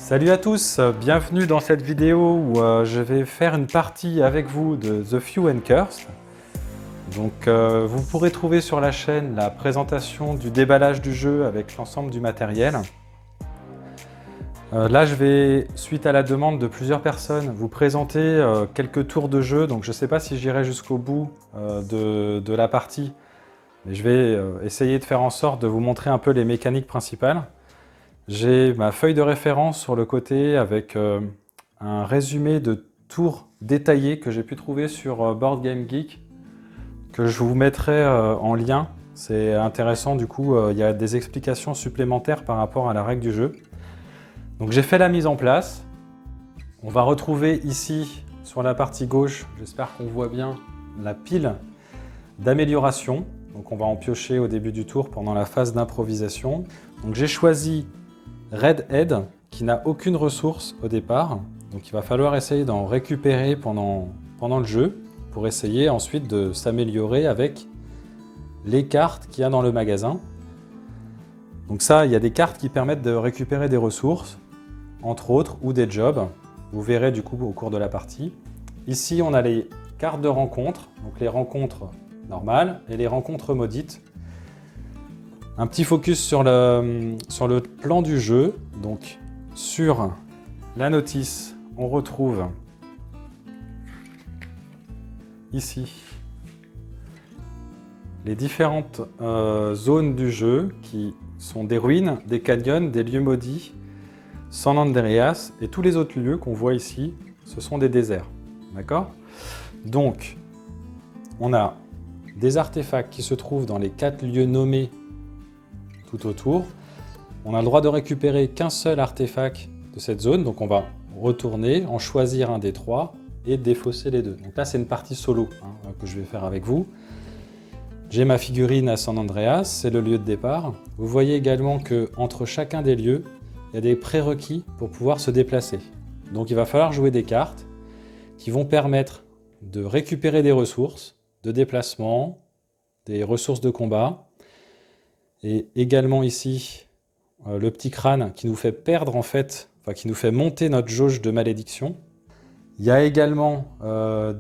Salut à tous, bienvenue dans cette vidéo où je vais faire une partie avec vous de The Few and Cursed. Donc vous pourrez trouver sur la chaîne la présentation du déballage du jeu avec l'ensemble du matériel. Là je vais, suite à la demande de plusieurs personnes, vous présenter quelques tours de jeu. Donc je ne sais pas si j'irai jusqu'au bout de la partie, mais je vais essayer de faire en sorte de vous montrer un peu les mécaniques principales. J'ai ma feuille de référence sur le côté avec un résumé de tours détaillés que j'ai pu trouver sur Board Game Geek, que je vous mettrai en lien. C'est intéressant, du coup, il y a des explications supplémentaires par rapport à la règle du jeu. Donc j'ai fait la mise en place. On va retrouver ici, sur la partie gauche, j'espère qu'on voit bien, la pile d'amélioration. Donc on va en piocher au début du tour pendant la phase d'improvisation. Donc j'ai choisi Red Head, qui n'a aucune ressource au départ, donc il va falloir essayer d'en récupérer pendant le jeu, pour essayer ensuite de s'améliorer avec les cartes qu'il y a dans le magasin. Donc ça, il y a des cartes qui permettent de récupérer des ressources, entre autres, ou des jobs. Vous verrez du coup au cours de la partie. Ici, on a les cartes de rencontres, donc les rencontres normales et les rencontres maudites. Un petit focus sur le plan du jeu. Donc sur la notice, on retrouve ici les différentes zones du jeu qui sont des ruines, des canyons, des lieux maudits, San Andreas et tous les autres lieux qu'on voit ici, ce sont des déserts. D'accord ? Donc, on a des artefacts qui se trouvent dans les 4 lieux nommés tout autour. On a le droit de récupérer qu'un seul artefact de cette zone, donc on va retourner, en choisir un des 3 et défausser les 2. Donc là c'est une partie solo que je vais faire avec vous. J'ai ma figurine à San Andreas, c'est le lieu de départ. Vous voyez également qu'entre chacun des lieux, il y a des prérequis pour pouvoir se déplacer. Donc il va falloir jouer des cartes qui vont permettre de récupérer des ressources de déplacement, des ressources de combat, et également ici, le petit crâne qui nous fait perdre en fait, enfin qui nous fait monter notre jauge de malédiction. Il y a également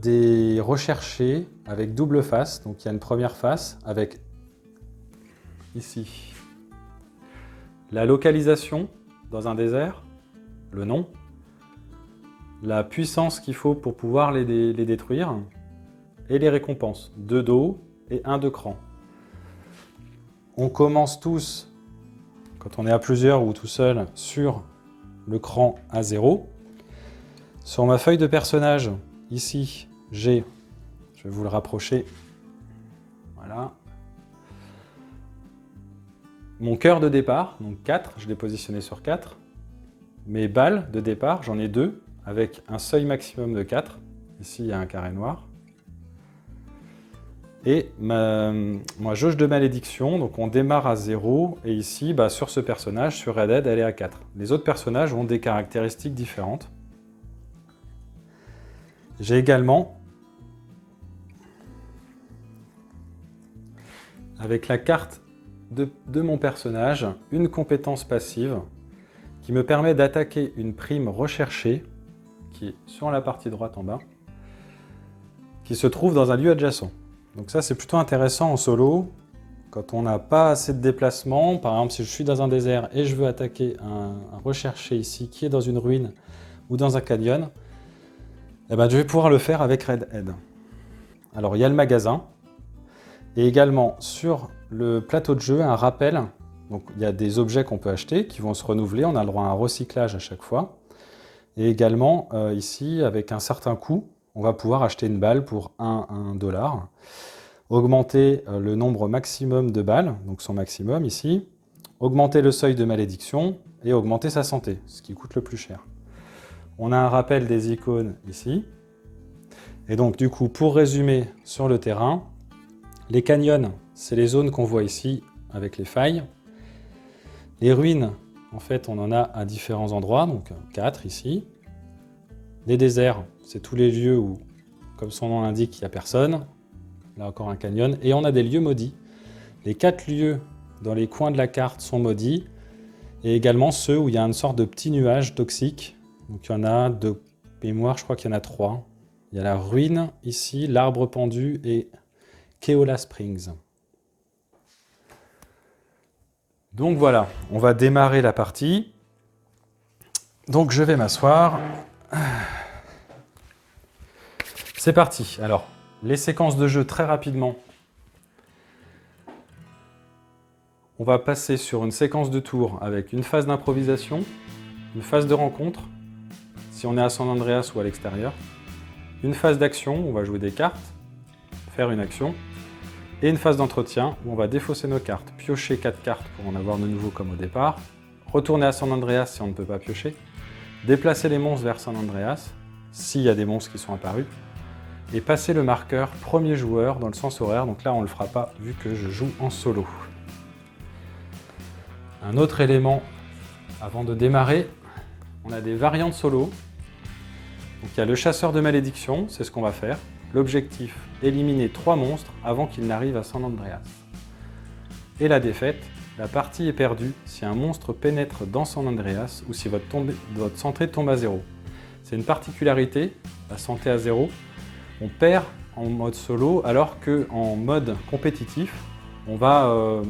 des recherchés avec double face. Donc il y a une première face avec ici la localisation dans un désert, le nom, la puissance qu'il faut pour pouvoir les détruire et les récompenses, 2 d'eau et 1 de cran. On commence tous, quand on est à plusieurs ou tout seul, sur le cran à 0. Sur ma feuille de personnage, ici, j'ai, je vais vous le rapprocher, voilà, mon cœur de départ, donc 4, je l'ai positionné sur 4. Mes balles de départ, j'en ai 2, avec un seuil maximum de 4. Ici, il y a un carré noir. Et ma jauge de malédiction, donc on démarre à 0, et ici, sur ce personnage, sur Red Dead, elle est à 4. Les autres personnages ont des caractéristiques différentes. J'ai également, avec la carte de mon personnage, une compétence passive qui me permet d'attaquer une prime recherchée, qui est sur la partie droite en bas, qui se trouve dans un lieu adjacent. Donc ça c'est plutôt intéressant en solo, quand on n'a pas assez de déplacement. Par exemple si je suis dans un désert et je veux attaquer un recherché ici qui est dans une ruine ou dans un canyon, je vais pouvoir le faire avec Red Head. Alors il y a le magasin, et également sur le plateau de jeu un rappel. Donc il y a des objets qu'on peut acheter qui vont se renouveler, on a le droit à un recyclage à chaque fois. Et également ici avec un certain coût, on va pouvoir acheter une balle pour 1 $, augmenter le nombre maximum de balles, donc son maximum ici, augmenter le seuil de malédiction et augmenter sa santé, ce qui coûte le plus cher. On a un rappel des icônes ici. Et donc du coup, pour résumer sur le terrain, les canyons, c'est les zones qu'on voit ici avec les failles. Les ruines, en fait, on en a à différents endroits, donc 4 ici. Les déserts, c'est tous les lieux où, comme son nom l'indique, il n'y a personne. Là encore un canyon. Et on a des lieux maudits. Les 4 lieux dans les coins de la carte sont maudits. et également ceux où il y a une sorte de petit nuage toxique. Donc il y en a de mémoire, je crois qu'il y en a 3. Il y a la ruine ici, l'arbre pendu et Keola Springs. Donc voilà, on va démarrer la partie. Donc je vais m'asseoir. C'est parti. Alors, les séquences de jeu très rapidement. On va passer sur une séquence de tours avec une phase d'improvisation, une phase de rencontre, si on est à San Andreas ou à l'extérieur, une phase d'action, on va jouer des cartes, faire une action, et une phase d'entretien où on va défausser nos cartes, piocher 4 cartes pour en avoir de nouveau comme au départ, retourner à San Andreas si on ne peut pas piocher, déplacer les monstres vers San Andreas, s'il y a des monstres qui sont apparus, et passer le marqueur premier joueur dans le sens horaire, donc là on ne le fera pas vu que je joue en solo. Un autre élément avant de démarrer, on a des variantes solo. Donc il y a le chasseur de malédiction, c'est ce qu'on va faire. L'objectif, éliminer 3 monstres avant qu'ils n'arrivent à San Andreas. Et la défaite, la partie est perdue si un monstre pénètre dans San Andreas ou si votre santé tombe à 0. C'est une particularité, la santé à 0. On perd en mode solo alors qu'en mode compétitif, on va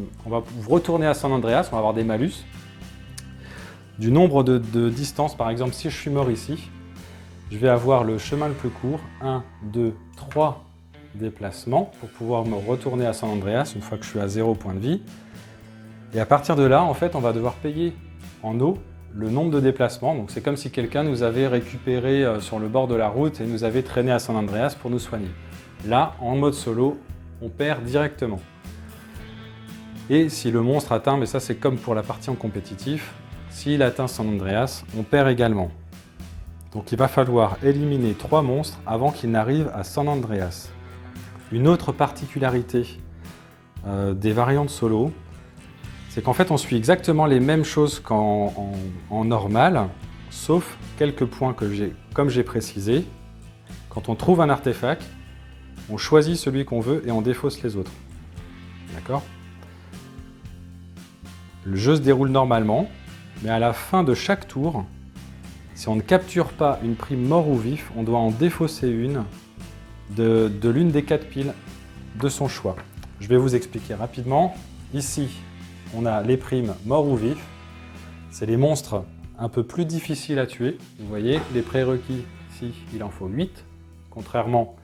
retourner à San Andreas, on va avoir des malus. Du nombre de distances, par exemple, si je suis mort ici, je vais avoir le chemin le plus court, 1, 2, 3 déplacements pour pouvoir me retourner à San Andreas une fois que je suis à 0 point de vie. Et à partir de là, en fait, on va devoir payer en eau le nombre de déplacements. Donc c'est comme si quelqu'un nous avait récupéré sur le bord de la route et nous avait traîné à San Andreas pour nous soigner. Là, en mode solo, on perd directement. Et si le monstre atteint, mais ça c'est comme pour la partie en compétitif, s'il atteint San Andreas, on perd également. Donc il va falloir éliminer 3 monstres avant qu'ils n'arrivent à San Andreas. Une autre particularité des variantes solo, c'est qu'en fait on suit exactement les mêmes choses qu'en normal, sauf quelques points que comme j'ai précisé. Quand on trouve un artefact, on choisit celui qu'on veut et on défausse les autres. D'accord ? Le jeu se déroule normalement, mais à la fin de chaque tour, si on ne capture pas une prime mort ou vif, on doit en défausser une de l'une des 4 piles de son choix. Je vais vous expliquer rapidement. Ici, on a les primes mort ou vif. C'est les monstres un peu plus difficiles à tuer. Vous voyez, les prérequis, ici, il en faut 8, contrairement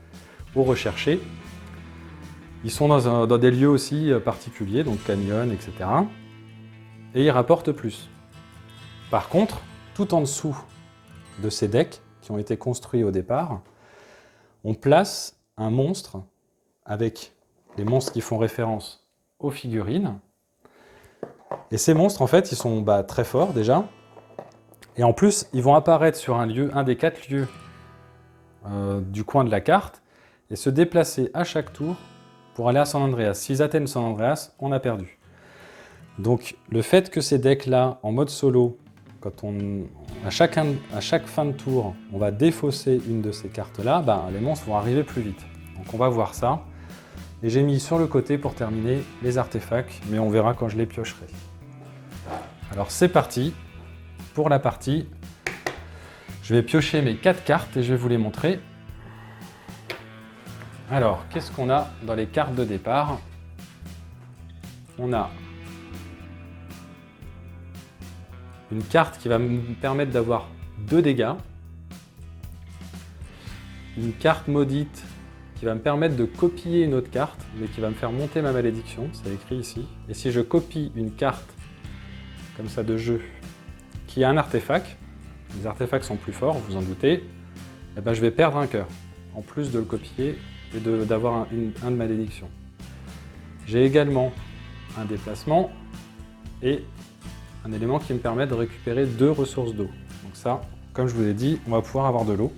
aux recherchés. Ils sont dans des lieux aussi particuliers, donc canyon, etc. Et ils rapportent plus. Par contre, tout en dessous de ces decks qui ont été construits au départ, on place un monstre avec les monstres qui font référence aux figurines. Et ces monstres, en fait, ils sont très forts déjà. Et en plus, ils vont apparaître sur un des 4 lieux du coin de la carte et se déplacer à chaque tour pour aller à San Andreas. S'ils atteignent San Andreas, on a perdu. Donc le fait que ces decks-là, en mode solo, à chaque fin de tour, on va défausser une de ces cartes-là, les monstres vont arriver plus vite. Donc on va voir ça. Et j'ai mis sur le côté pour terminer les artefacts, mais on verra quand je les piocherai. Alors c'est parti pour la partie. Je vais piocher mes 4 cartes et je vais vous les montrer. Alors, qu'est-ce qu'on a dans les cartes de départ? On a une carte qui va me permettre d'avoir 2 dégâts. Une carte maudite qui va me permettre de copier une autre carte, mais qui va me faire monter ma malédiction, c'est écrit ici. Et si je copie une carte comme ça de jeu, qui a un artefact, les artefacts sont plus forts, vous en doutez, et je vais perdre un cœur, en plus de le copier et d'avoir un de malédiction. J'ai également un déplacement et un élément qui me permet de récupérer 2 ressources d'eau. Donc ça, comme je vous l'ai dit, on va pouvoir avoir de l'eau.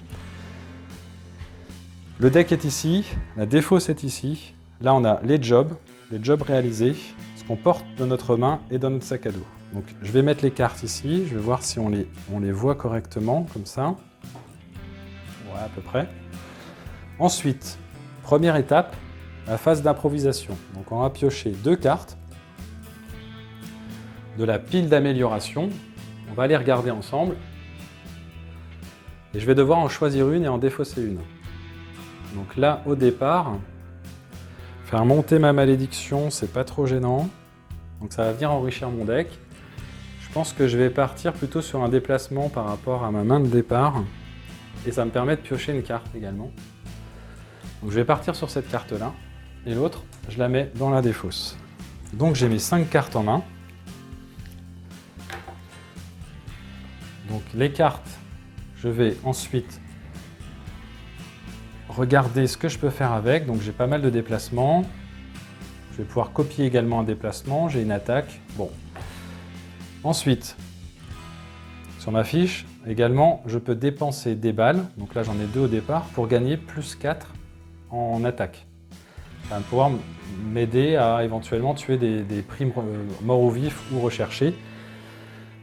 Le deck est ici, la défausse est ici. Là, on a les jobs réalisés, ce qu'on porte dans notre main et dans notre sac à dos. Donc, je vais mettre les cartes ici, je vais voir si on les voit correctement, comme ça. Ouais, à peu près. Ensuite, première étape, la phase d'improvisation. Donc, on va piocher 2 cartes. de la pile d'amélioration. On va les regarder ensemble. Et je vais devoir en choisir une et en défausser une. Donc là, au départ, faire monter ma malédiction, c'est pas trop gênant. Donc ça va venir enrichir mon deck. Je pense que je vais partir plutôt sur un déplacement par rapport à ma main de départ. Et ça me permet de piocher une carte également. Donc je vais partir sur cette carte-là. Et l'autre, je la mets dans la défausse. Donc j'ai mes 5 cartes en main. Donc les cartes, je vais ensuite regarder ce que je peux faire avec. Donc j'ai pas mal de déplacements. Je vais pouvoir copier également un déplacement. J'ai une attaque. Bon. Ensuite, sur ma fiche, également, je peux dépenser des balles. Donc là, j'en ai 2 au départ pour gagner plus 4 en attaque. Ça va pouvoir m'aider à éventuellement tuer des primes morts ou vifs ou recherchés.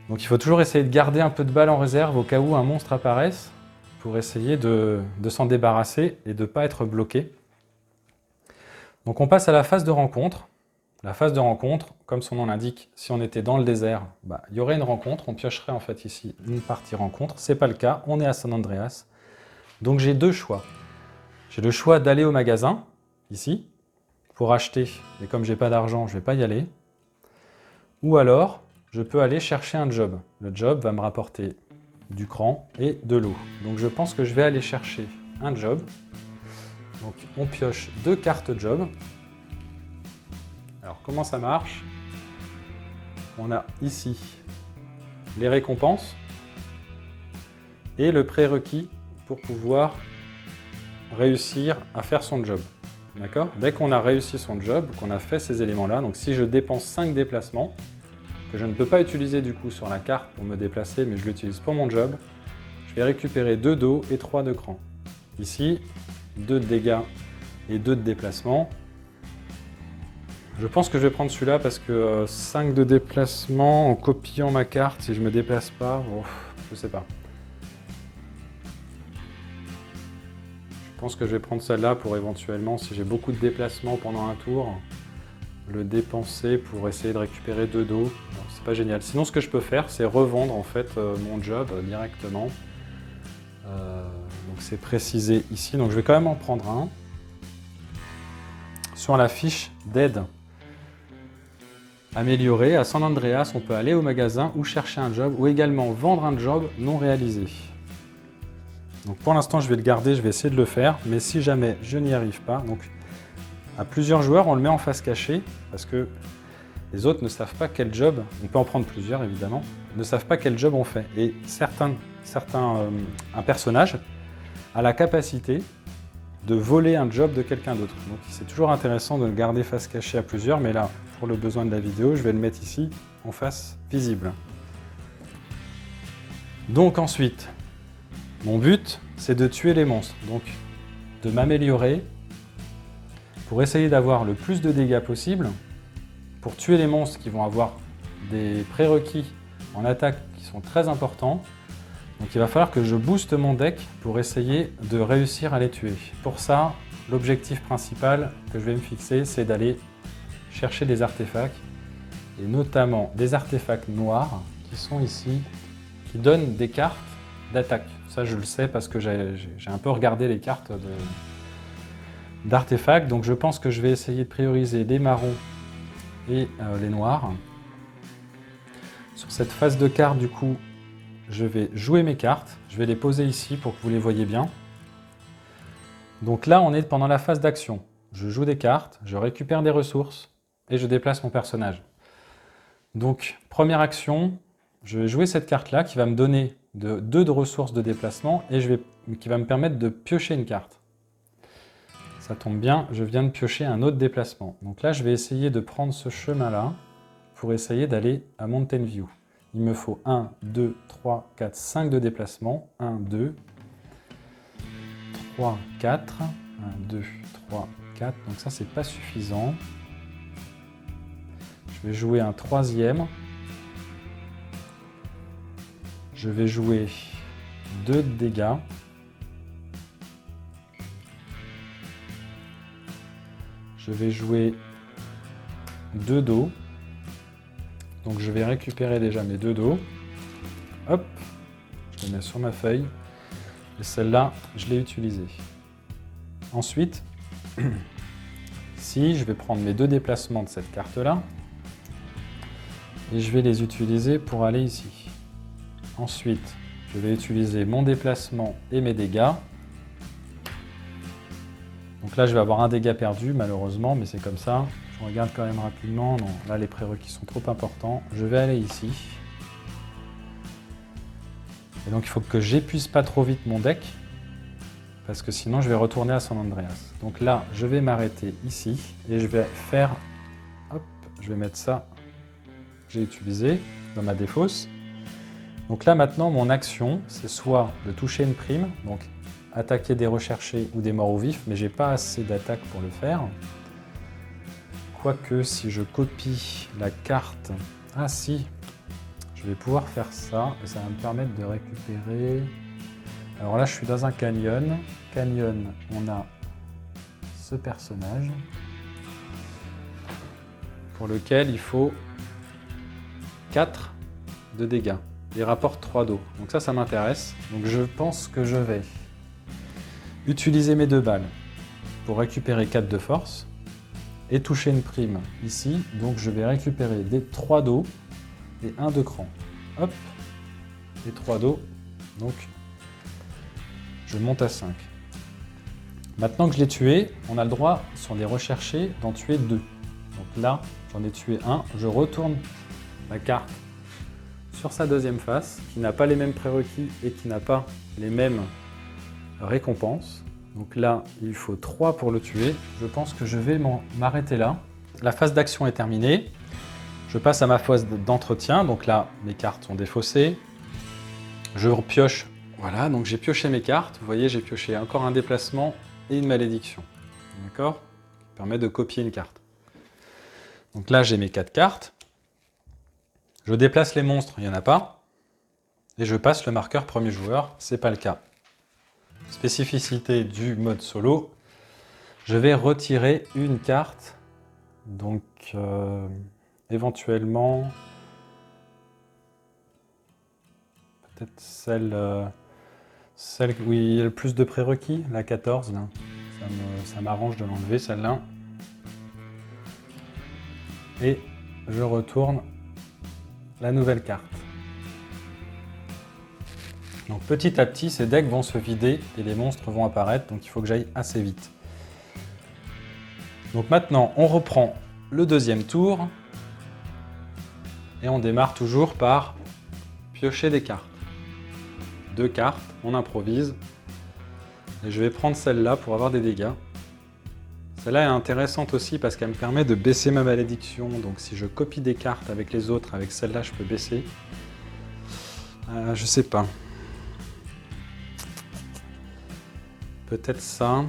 Donc il faut toujours essayer de garder un peu de balles en réserve au cas où un monstre apparaisse pour essayer de s'en débarrasser et de ne pas être bloqué. Donc on passe à la phase de rencontre. La phase de rencontre, comme son nom l'indique, si on était dans le désert, il y aurait une rencontre. On piocherait en fait ici une partie rencontre. Ce n'est pas le cas, on est à San Andreas. Donc j'ai 2 choix. J'ai le choix d'aller au magasin, ici, pour acheter, et comme j'ai pas d'argent, je ne vais pas y aller. Ou alors, je peux aller chercher un job. Le job va me rapporter du cran et de l'eau. Donc je pense que je vais aller chercher un job. Donc on pioche 2 cartes job. Alors comment ça marche? On a ici les récompenses et le prérequis pour pouvoir réussir à faire son job. D'accord? Dès qu'on a réussi son job, qu'on a fait ces éléments-là, donc si je dépense 5 déplacements, que je ne peux pas utiliser du coup sur la carte pour me déplacer, mais je l'utilise pour mon job, je vais récupérer 2 d'eau et 3 de cran. Ici, 2 de dégâts et 2 de déplacement. Je pense que je vais prendre celui-là parce que 5 de déplacement en copiant ma carte, si je ne me déplace pas, je sais pas. Je pense que je vais prendre celle-là pour éventuellement, si j'ai beaucoup de déplacements pendant un tour, le dépenser pour essayer de récupérer 2 d'eau. C'est pas génial. Sinon, ce que je peux faire, c'est revendre en fait mon job directement. Donc c'est précisé ici. Donc je vais quand même en prendre un. Sur la fiche d'aide améliorée, à San Andreas, on peut aller au magasin ou chercher un job ou également vendre un job non réalisé. Donc pour l'instant, je vais le garder, je vais essayer de le faire, mais si jamais je n'y arrive pas, donc à plusieurs joueurs, on le met en face cachée parce que les autres ne savent pas quel job, on peut en prendre plusieurs évidemment, ne savent pas quel job on fait. Et un personnage a la capacité de voler un job de quelqu'un d'autre. Donc c'est toujours intéressant de le garder face cachée à plusieurs, mais là, pour le besoin de la vidéo, je vais le mettre ici en face visible. Donc ensuite, mon but, c'est de tuer les monstres, donc de m'améliorer pour essayer d'avoir le plus de dégâts possible, pour tuer les monstres qui vont avoir des prérequis en attaque qui sont très importants. Donc il va falloir que je booste mon deck pour essayer de réussir à les tuer. Pour ça, l'objectif principal que je vais me fixer, c'est d'aller chercher des artefacts, et notamment des artefacts noirs qui sont ici, qui donnent des cartes d'attaque. Ça, je le sais parce que j'ai un peu regardé les cartes d'artefacts. Donc je pense que je vais essayer de prioriser les marrons et les noirs. Sur cette phase de cartes, du coup, je vais jouer mes cartes. Je vais les poser ici pour que vous les voyez bien. Donc là, on est pendant la phase d'action. Je joue des cartes, je récupère des ressources et je déplace mon personnage. Donc, première action, je vais jouer cette carte-là qui va me donner 2 de ressources de déplacement et qui va me permettre de piocher une carte. Ça tombe bien, je viens de piocher un autre déplacement. Donc là, je vais essayer de prendre ce chemin-là pour essayer d'aller à Mountain View. Il me faut 1, 2, 3, 4, 5 de déplacement. 1, 2, 3, 4. 1, 2, 3, 4. Donc ça, c'est pas suffisant. Je vais jouer un 3e. Je vais jouer 2 de dégâts. Je vais jouer 2 d'eau. Donc je vais récupérer déjà mes 2 dos. Hop, je les mets sur ma feuille. Et celle-là, je l'ai utilisée. Ensuite, ici, je vais prendre mes 2 déplacements de cette carte-là. Et je vais les utiliser pour aller ici. Ensuite, je vais utiliser mon déplacement et mes dégâts. Donc là, je vais avoir un dégât perdu, malheureusement, mais c'est comme ça. Je regarde quand même rapidement. Non, là, les prérequis sont trop importants. Je vais aller ici. Et donc, il faut que j'épuise pas trop vite mon deck, parce que sinon, je vais retourner à San Andreas. Donc là, je vais m'arrêter ici, et je vais faire... Hop, je vais mettre ça que j'ai utilisé dans ma défausse. Donc là, maintenant, mon action, c'est soit de toucher une prime, donc attaquer des recherchés ou des morts ou vifs, mais j'ai pas assez d'attaque pour le faire. Quoique, si je copie la carte... Ah si, je vais pouvoir faire ça, et ça va me permettre de récupérer... Alors là, je suis dans un canyon. Canyon, on a ce personnage, pour lequel il faut 4 de dégâts. Il rapporte 3 d'eau. Donc ça m'intéresse. Donc je pense que je vais utiliser mes 2 balles pour récupérer 4 de force et toucher une prime ici. Donc je vais récupérer des 3 d'eau et 1 de cran. Hop, et 3 d'eau. Donc je monte à 5. Maintenant que je l'ai tué, on a le droit, sur des recherchés, d'en tuer 2. Donc là, j'en ai tué 1. Je retourne la carte sur sa deuxième face, qui n'a pas les mêmes prérequis et qui n'a pas les mêmes récompenses. Donc là, il faut 3 pour le tuer. Je pense que je vais m'arrêter là. La phase d'action est terminée. Je passe à ma phase d'entretien. Donc là, mes cartes sont défaussées. Je pioche. Voilà, donc j'ai pioché mes cartes. Vous voyez, j'ai pioché encore un déplacement et une malédiction. D'accord ? Qui permet de copier une carte. Donc là, j'ai mes 4 cartes. Je déplace les monstres, il n'y en a pas. Et je passe le marqueur premier joueur, c'est pas le cas. Spécificité du mode solo, je vais retirer une carte. Donc éventuellement, peut-être celle où il y a le plus de prérequis, la 14. Là. Ça m'arrange de l'enlever celle-là. Et je retourne la nouvelle carte. Donc petit à petit, ces decks vont se vider et les monstres vont apparaître, donc il faut que j'aille assez vite. Donc maintenant, on reprend le deuxième tour et on démarre toujours par piocher des cartes. 2 cartes, on improvise et je vais prendre celle-là pour avoir des dégâts. Celle-là est intéressante aussi parce qu'elle me permet de baisser ma malédiction. Donc si je copie des cartes avec les autres, avec celle-là, je peux baisser. Je sais pas. Peut-être ça.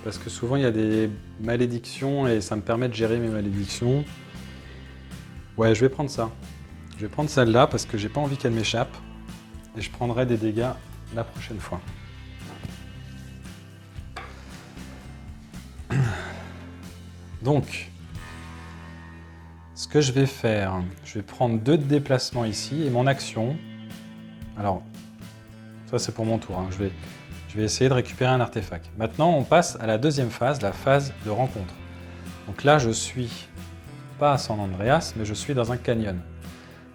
Parce que souvent il y a des malédictions et ça me permet de gérer mes malédictions. Ouais, je vais prendre ça. Je vais prendre celle-là parce que j'ai pas envie qu'elle m'échappe. Et je prendrai des dégâts la prochaine fois. Donc, ce que je vais faire, je vais prendre 2 de déplacement ici et mon action. Alors, ça c'est pour mon tour. Hein. Je vais essayer de récupérer un artefact. Maintenant, on passe à la deuxième phase, la phase de rencontre. Donc là, je suis pas à San Andreas, mais je suis dans un canyon.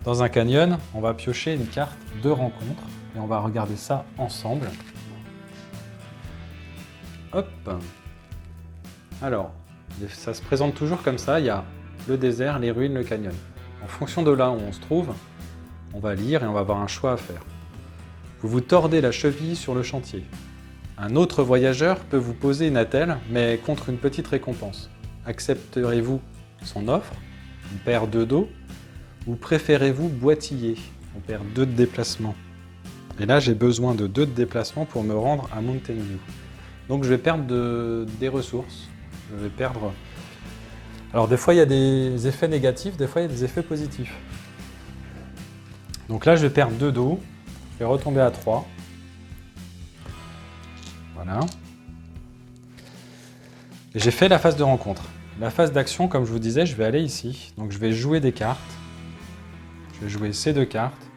Dans un canyon, on va piocher une carte de rencontre et on va regarder ça ensemble. Hop. Alors, ça se présente toujours comme ça, il y a le désert, les ruines, le canyon. En fonction de là où on se trouve, on va lire et on va avoir un choix à faire. Vous vous tordez la cheville sur le chantier. Un autre voyageur peut vous poser une attelle, mais contre une petite récompense. Accepterez-vous son offre? On perd 2 d'eau. Ou préférez-vous boitiller? On perd 2 de déplacement. Et là, j'ai besoin de 2 de déplacement pour me rendre à Mountain View. Donc je vais perdre des ressources. Je vais perdre... Alors des fois il y a des effets négatifs, des fois il y a des effets positifs. Donc là je vais perdre 2 d'eau, je vais retomber à 3. Voilà. Et j'ai fait la phase de rencontre. la phase d'action, comme je vous disais, je vais aller ici. Donc je vais jouer des cartes. Je vais jouer ces 2 cartes,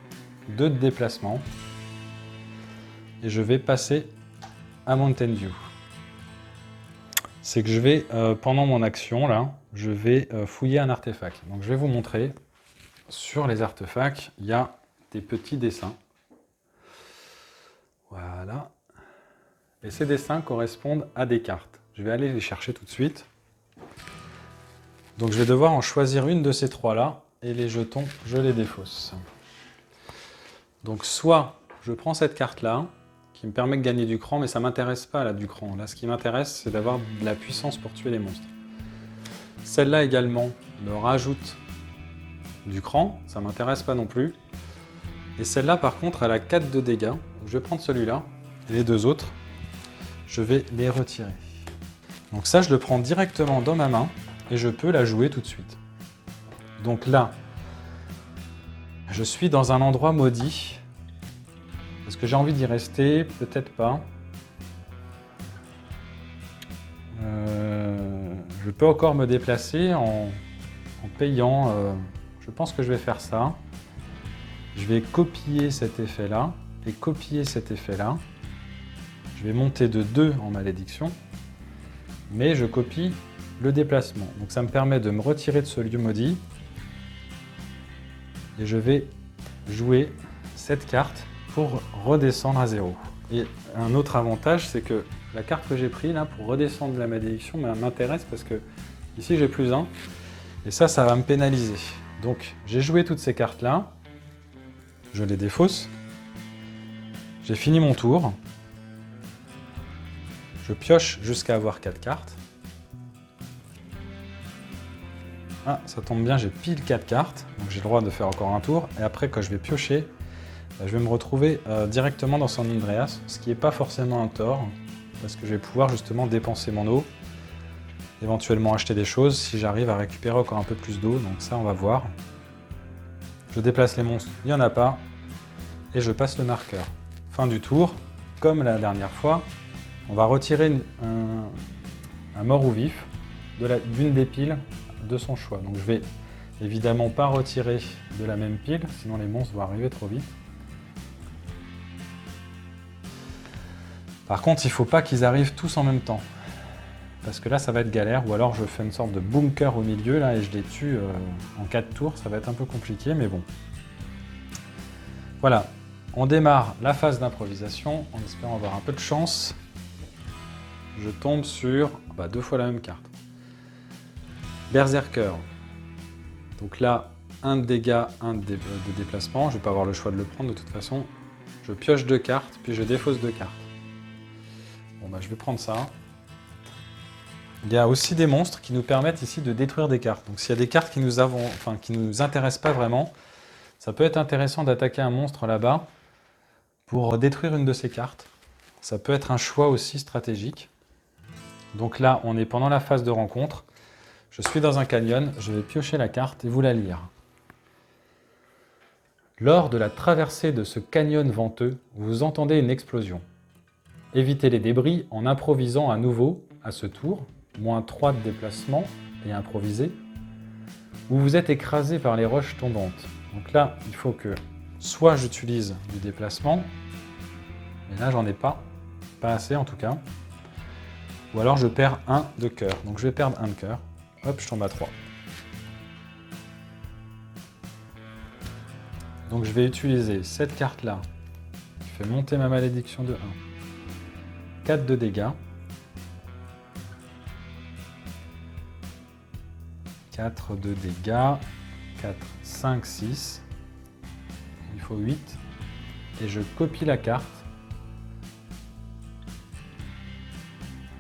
2 de déplacement. Et je vais passer à Mountain View. C'est que je vais, pendant mon action, là, je vais fouiller un artefact. Donc je vais vous montrer, sur les artefacts, il y a des petits dessins. Voilà. Et ces dessins correspondent à des cartes. Je vais aller les chercher tout de suite. Donc je vais devoir en choisir une de ces 3-là, et les jetons, je les défausse. Donc soit je prends cette carte-là, qui me permet de gagner du cran, mais ça ne m'intéresse pas là du cran. Là, ce qui m'intéresse, c'est d'avoir de la puissance pour tuer les monstres. Celle-là également me rajoute du cran, ça ne m'intéresse pas non plus. Et celle-là, par contre, elle a 4 de dégâts. Donc, je vais prendre celui-là, et les 2 autres, je vais les retirer. Donc ça, je le prends directement dans ma main, et je peux la jouer tout de suite. Donc là, je suis dans un endroit maudit. Est-ce que j'ai envie d'y rester? Peut-être pas. Je peux encore me déplacer en payant. Je pense que je vais faire ça. Je vais copier cet effet-là et copier cet effet-là. Je vais monter de 2 en malédiction, mais je copie le déplacement. Donc ça me permet de me retirer de ce lieu maudit. Et je vais jouer cette carte pour redescendre à 0. Et un autre avantage, c'est que la carte que j'ai prise là pour redescendre la malédiction m'intéresse parce que ici j'ai +1 et ça va me pénaliser. Donc j'ai joué toutes ces cartes là, je les défausse, j'ai fini mon tour, je pioche jusqu'à avoir 4 cartes. Ah, ça tombe bien, j'ai pile 4 cartes, donc j'ai le droit de faire encore un tour. Et après, quand je vais piocher, je vais me retrouver directement dans San Andreas, ce qui n'est pas forcément un tort, parce que je vais pouvoir justement dépenser mon eau, éventuellement acheter des choses si j'arrive à récupérer encore un peu plus d'eau, donc ça on va voir. Je déplace les monstres, il n'y en a pas, et je passe le marqueur. Fin du tour, comme la dernière fois, on va retirer un mort ou vif d'une des piles de son choix. Donc je vais évidemment pas retirer de la même pile, sinon les monstres vont arriver trop vite. Par contre, il ne faut pas qu'ils arrivent tous en même temps, parce que là ça va être galère, ou alors je fais une sorte de bunker au milieu là et je les tue en 4 tours, ça va être un peu compliqué, mais bon. Voilà, on démarre la phase d'improvisation en espérant avoir un peu de chance. Je tombe sur 2 fois la même carte. Berserker. Donc là, 1 de dégâts, 1 de déplacement. Je ne vais pas avoir le choix de le prendre de toute façon. Je pioche 2 cartes, puis je défausse 2 cartes. Bon je vais prendre ça. Il y a aussi des monstres qui nous permettent ici de détruire des cartes. Donc s'il y a des cartes qui nous intéressent pas vraiment, ça peut être intéressant d'attaquer un monstre là-bas pour détruire une de ces cartes. Ça peut être un choix aussi stratégique. Donc là, on est pendant la phase de rencontre. Je suis dans un canyon, je vais piocher la carte et vous la lire. Lors de la traversée de ce canyon venteux, vous entendez une explosion. Évitez les débris en improvisant à nouveau, à ce tour, -3 de déplacement et improvisé, ou vous êtes écrasé par les roches tombantes. Donc là, il faut que soit j'utilise du déplacement, mais là j'en ai pas assez en tout cas, ou alors je perds 1 de cœur. Donc je vais perdre 1 de cœur. Hop, je tombe à 3. Donc je vais utiliser cette carte-là, qui fait monter ma malédiction de 1. 4 de dégâts. 4 de dégâts. 4, 5, 6. Il faut 8. Et je copie la carte.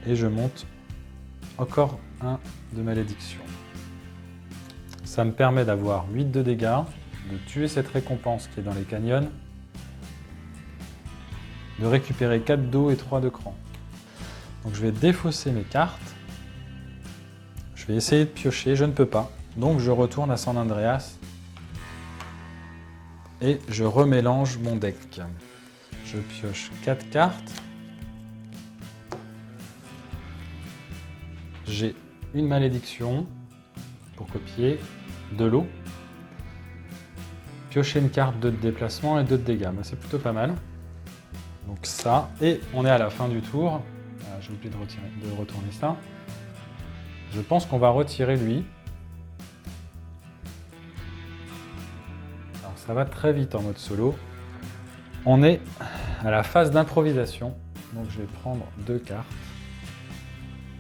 Et je monte encore 1 de malédiction. Ça me permet d'avoir 8 de dégâts, de tuer cette récompense qui est dans les canyons, de récupérer 4 d'eau et 3 de cran. Donc je vais défausser mes cartes. Je vais essayer de piocher, je ne peux pas. Donc je retourne à San Andreas et je remélange mon deck. Je pioche 4 cartes. J'ai une malédiction pour copier de l'eau. Piocher une carte, 2 de déplacement et 2 de dégâts. Bah, c'est plutôt pas mal. Donc ça, et on est à la fin du tour. Ah, j'ai oublié de retourner ça. Je pense qu'on va retirer lui. Alors ça va très vite en mode solo. On est à la phase d'improvisation. Donc je vais prendre 2 cartes.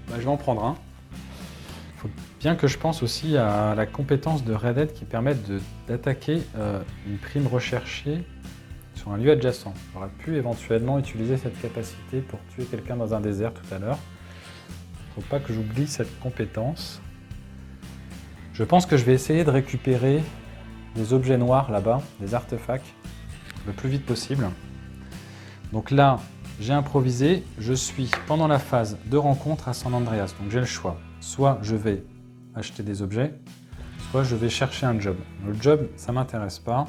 Bah, je vais en prendre un. Il faut bien que je pense aussi à la compétence de Red Dead qui permet d'attaquer une prime recherchée sur un lieu adjacent. J'aurais pu éventuellement utiliser cette capacité pour tuer quelqu'un dans un désert tout à l'heure. Il ne faut pas que j'oublie cette compétence. Je pense que je vais essayer de récupérer des objets noirs là-bas, des artefacts, le plus vite possible. Donc là, j'ai improvisé, je suis pendant la phase de rencontre à San Andreas, donc j'ai le choix. Soit je vais acheter des objets, soit je vais chercher un job. Le job, ça ne m'intéresse pas.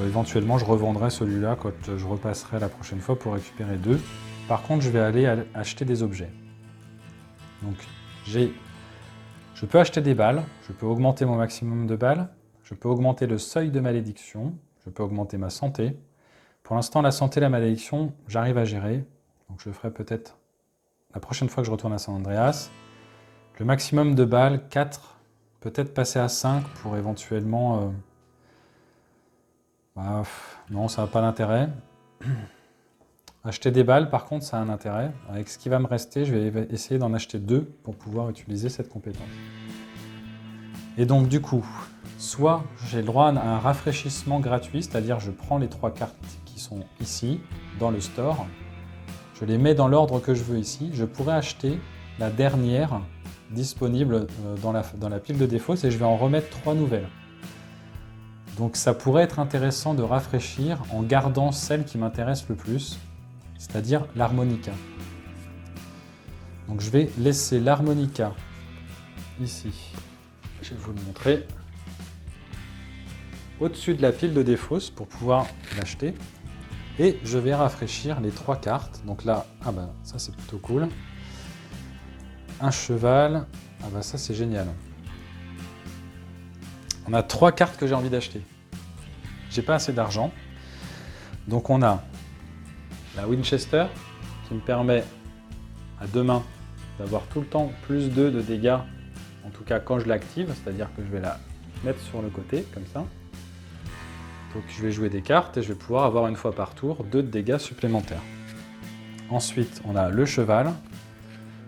Éventuellement, je revendrai celui-là quand je repasserai la prochaine fois pour récupérer 2. Par contre, je vais aller acheter des objets. Donc, je peux acheter des balles, je peux augmenter mon maximum de balles, je peux augmenter le seuil de malédiction, je peux augmenter ma santé. Pour l'instant, la santé et la malédiction, j'arrive à gérer. Donc, je le ferai peut-être la prochaine fois que je retourne à San Andreas. Le maximum de balles, 4, peut-être passer à 5 pour éventuellement... non, ça n'a pas d'intérêt. Acheter des balles, par contre, ça a un intérêt. Avec ce qui va me rester, je vais essayer d'en acheter 2 pour pouvoir utiliser cette compétence. Et donc, du coup, soit j'ai le droit à un rafraîchissement gratuit, c'est-à-dire je prends les 3 cartes qui sont ici, dans le store, je les mets dans l'ordre que je veux ici. Je pourrais acheter la dernière disponible dans la pile de défauts et je vais en remettre 3 nouvelles. Donc ça pourrait être intéressant de rafraîchir en gardant celle qui m'intéresse le plus, c'est-à-dire l'harmonica. Donc je vais laisser l'harmonica ici. Je vais vous le montrer. Au-dessus de la pile de défausse pour pouvoir l'acheter. Et je vais rafraîchir les 3 cartes. Donc là, ça c'est plutôt cool. Un cheval. Ça c'est génial. On a 3 cartes que j'ai envie d'acheter. J'ai pas assez d'argent. Donc on a la Winchester qui me permet à 2 mains d'avoir tout le temps plus 2 de dégâts. En tout cas quand je l'active, c'est-à-dire que je vais la mettre sur le côté comme ça. Donc je vais jouer des cartes et je vais pouvoir avoir une fois par tour 2 de dégâts supplémentaires. Ensuite on a le cheval,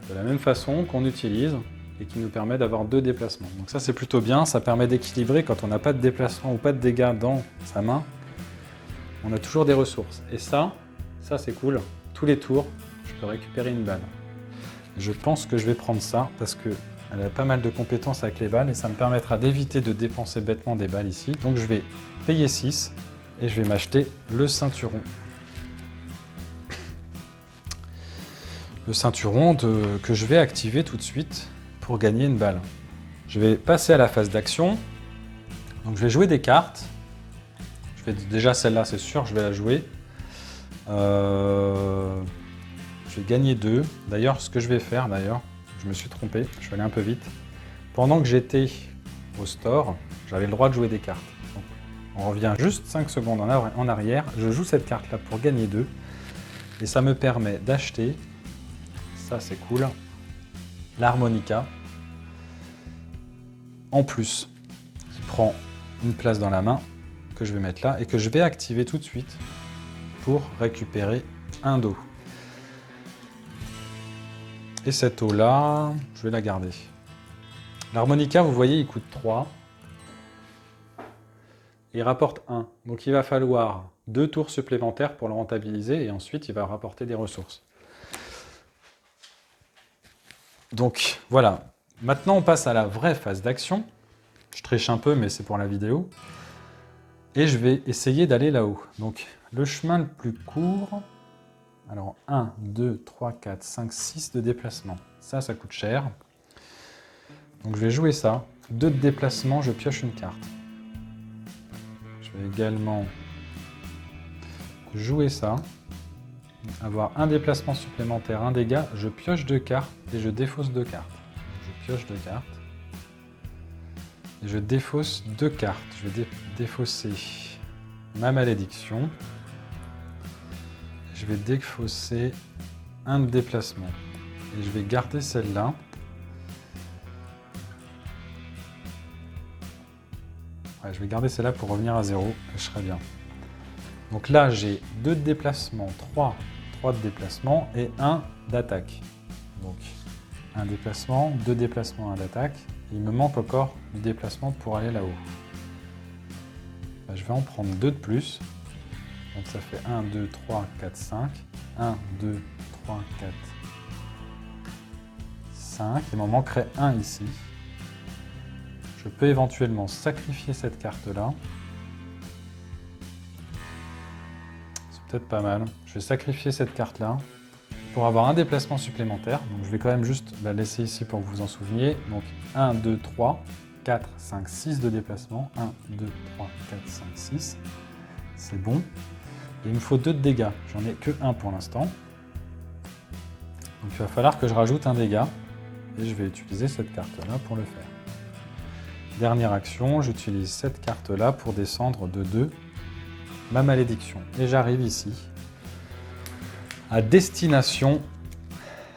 de la même façon qu'on utilise et qui nous permet d'avoir 2 déplacements. Donc ça c'est plutôt bien, ça permet d'équilibrer quand on n'a pas de déplacement ou pas de dégâts dans sa main. On a toujours des ressources. Et ça c'est cool. Tous les tours, je peux récupérer une balle. Je pense que je vais prendre ça parce qu'elle a pas mal de compétences avec les balles et ça me permettra d'éviter de dépenser bêtement des balles ici. Donc je vais payer 6 et je vais m'acheter le ceinturon. Le ceinturon que je vais activer tout de suite pour gagner une balle. Je vais passer à la phase d'action. Donc je vais jouer des cartes. Déjà celle-là, c'est sûr, je vais la jouer. Je vais gagner 2. D'ailleurs, ce que je vais faire, je me suis trompé, je vais aller un peu vite. Pendant que j'étais au store, j'avais le droit de jouer des cartes. Donc, on revient juste 5 secondes en arrière. Je joue cette carte-là pour gagner 2. Et ça me permet d'acheter, ça c'est cool, l'harmonica. En plus, qui prend une place dans la main, que je vais mettre là, et que je vais activer tout de suite pour récupérer un dos. Et cette eau-là, je vais la garder. L'harmonica, vous voyez, il coûte 3. Il rapporte 1. Donc il va falloir 2 tours supplémentaires pour le rentabiliser, et ensuite il va rapporter des ressources. Donc voilà. Maintenant, on passe à la vraie phase d'action. Je triche un peu, mais c'est pour la vidéo. Et je vais essayer d'aller là-haut. Donc, le chemin le plus court... Alors, 1, 2, 3, 4, 5, 6 de déplacement. Ça coûte cher. Donc, je vais jouer ça. 2 de déplacement, je pioche une carte. Je vais également jouer ça. Avoir un déplacement supplémentaire, un dégât. Je pioche 2 cartes et je défausse 2 cartes. pioche 2 cartes. Et je défausse 2 cartes. Je vais défausser ma malédiction. Je vais défausser un de déplacement. Et je vais garder celle-là. Ouais, je vais garder celle-là pour revenir à 0 et je serai bien. Donc là, j'ai 2 de déplacement, 3 de déplacement et 1 d'attaque. Donc 1 déplacement, 2 déplacements, 1 d'attaque. Il me manque encore du déplacement pour aller là-haut. Je vais en prendre 2 de plus. Donc ça fait 1, 2, 3, 4, 5. 1, 2, 3, 4, 5. Il m'en manquerait 1 ici. Je peux éventuellement sacrifier cette carte-là. C'est peut-être pas mal. Je vais sacrifier cette carte-là pour avoir un déplacement supplémentaire. Donc je vais quand même juste la laisser ici pour que vous vous en souveniez. Donc 1, 2, 3, 4, 5, 6 de déplacement. 1, 2, 3, 4, 5, 6. C'est bon. Et il me faut 2 de dégâts. J'en ai que 1 pour l'instant. Donc il va falloir que je rajoute un dégât. Et je vais utiliser cette carte-là pour le faire. Dernière action, j'utilise cette carte-là pour descendre de 2 ma malédiction. Et j'arrive ici à destination.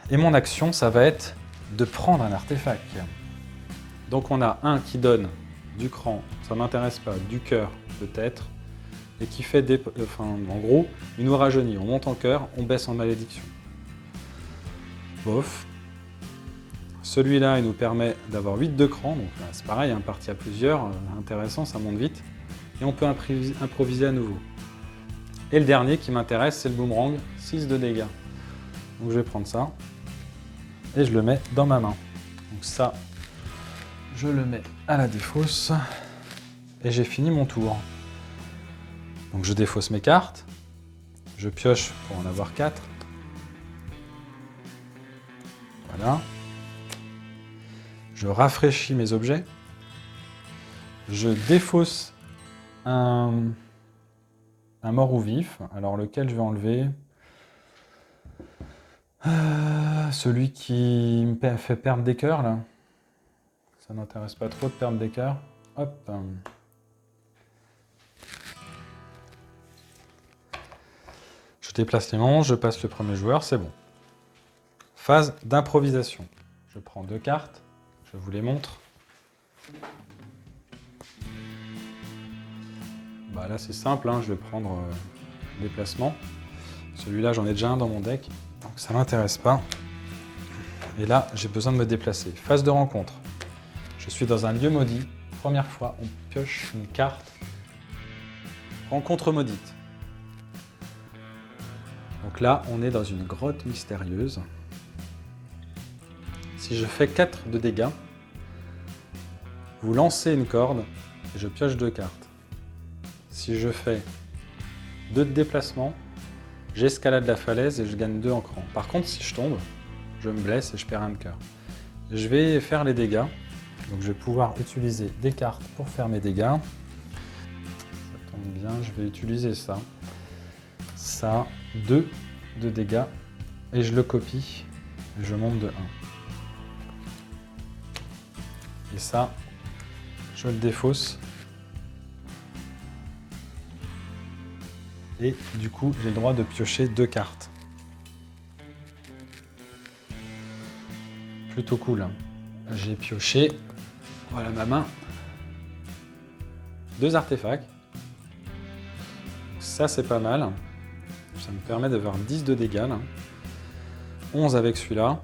Et mon action, ça va être de prendre un artefact. Donc on a un qui donne du cran, ça ne m'intéresse pas, du cœur peut-être, et qui fait des... en gros, il nous rajeunit. On monte en cœur, on baisse en malédiction. Bof. Celui-là, il nous permet d'avoir 8 de cran, donc c'est pareil, hein, partie à plusieurs, intéressant, ça monte vite. Et on peut improviser à nouveau. Et le dernier qui m'intéresse, c'est le boomerang, 6 de dégâts. Donc je vais prendre ça, et je le mets dans ma main. Donc ça, je le mets à la défausse, et j'ai fini mon tour. Donc je défausse mes cartes, je pioche pour en avoir 4. Voilà. Je rafraîchis mes objets. Je défausse un mort ou vif. Alors lequel je vais enlever? Celui qui me fait perdre des cœurs, là. Ça n'intéresse pas trop de perdre des cœurs. Hop. Je déplace les manches, je passe le premier joueur, c'est bon. Phase d'improvisation. Je prends 2 cartes. Je vous les montre. Bah là c'est simple, hein, je vais prendre déplacement. Celui-là j'en ai déjà un dans mon deck, donc ça m'intéresse pas. Et là j'ai besoin de me déplacer. Phase de rencontre. Je suis dans un lieu maudit. Première fois on pioche une carte. Rencontre maudite. Donc là on est dans une grotte mystérieuse. Si je fais 4 de dégâts, vous lancez une corde et je pioche 2 cartes. Si je fais 2 de déplacement, j'escalade la falaise et je gagne 2 en cran. Par contre, si je tombe, je me blesse et je perds 1 de cœur. Je vais faire les dégâts. Donc je vais pouvoir utiliser des cartes pour faire mes dégâts. Ça tombe bien, je vais utiliser ça. Ça, 2 de dégâts et je le copie et je monte de 1. Et ça, je le défausse. Et du coup, j'ai le droit de piocher 2 cartes. Plutôt cool. Hein. J'ai pioché, voilà ma main, 2 artefacts. Ça, c'est pas mal. Ça me permet d'avoir 10 de dégâts. Là. 11 avec celui-là,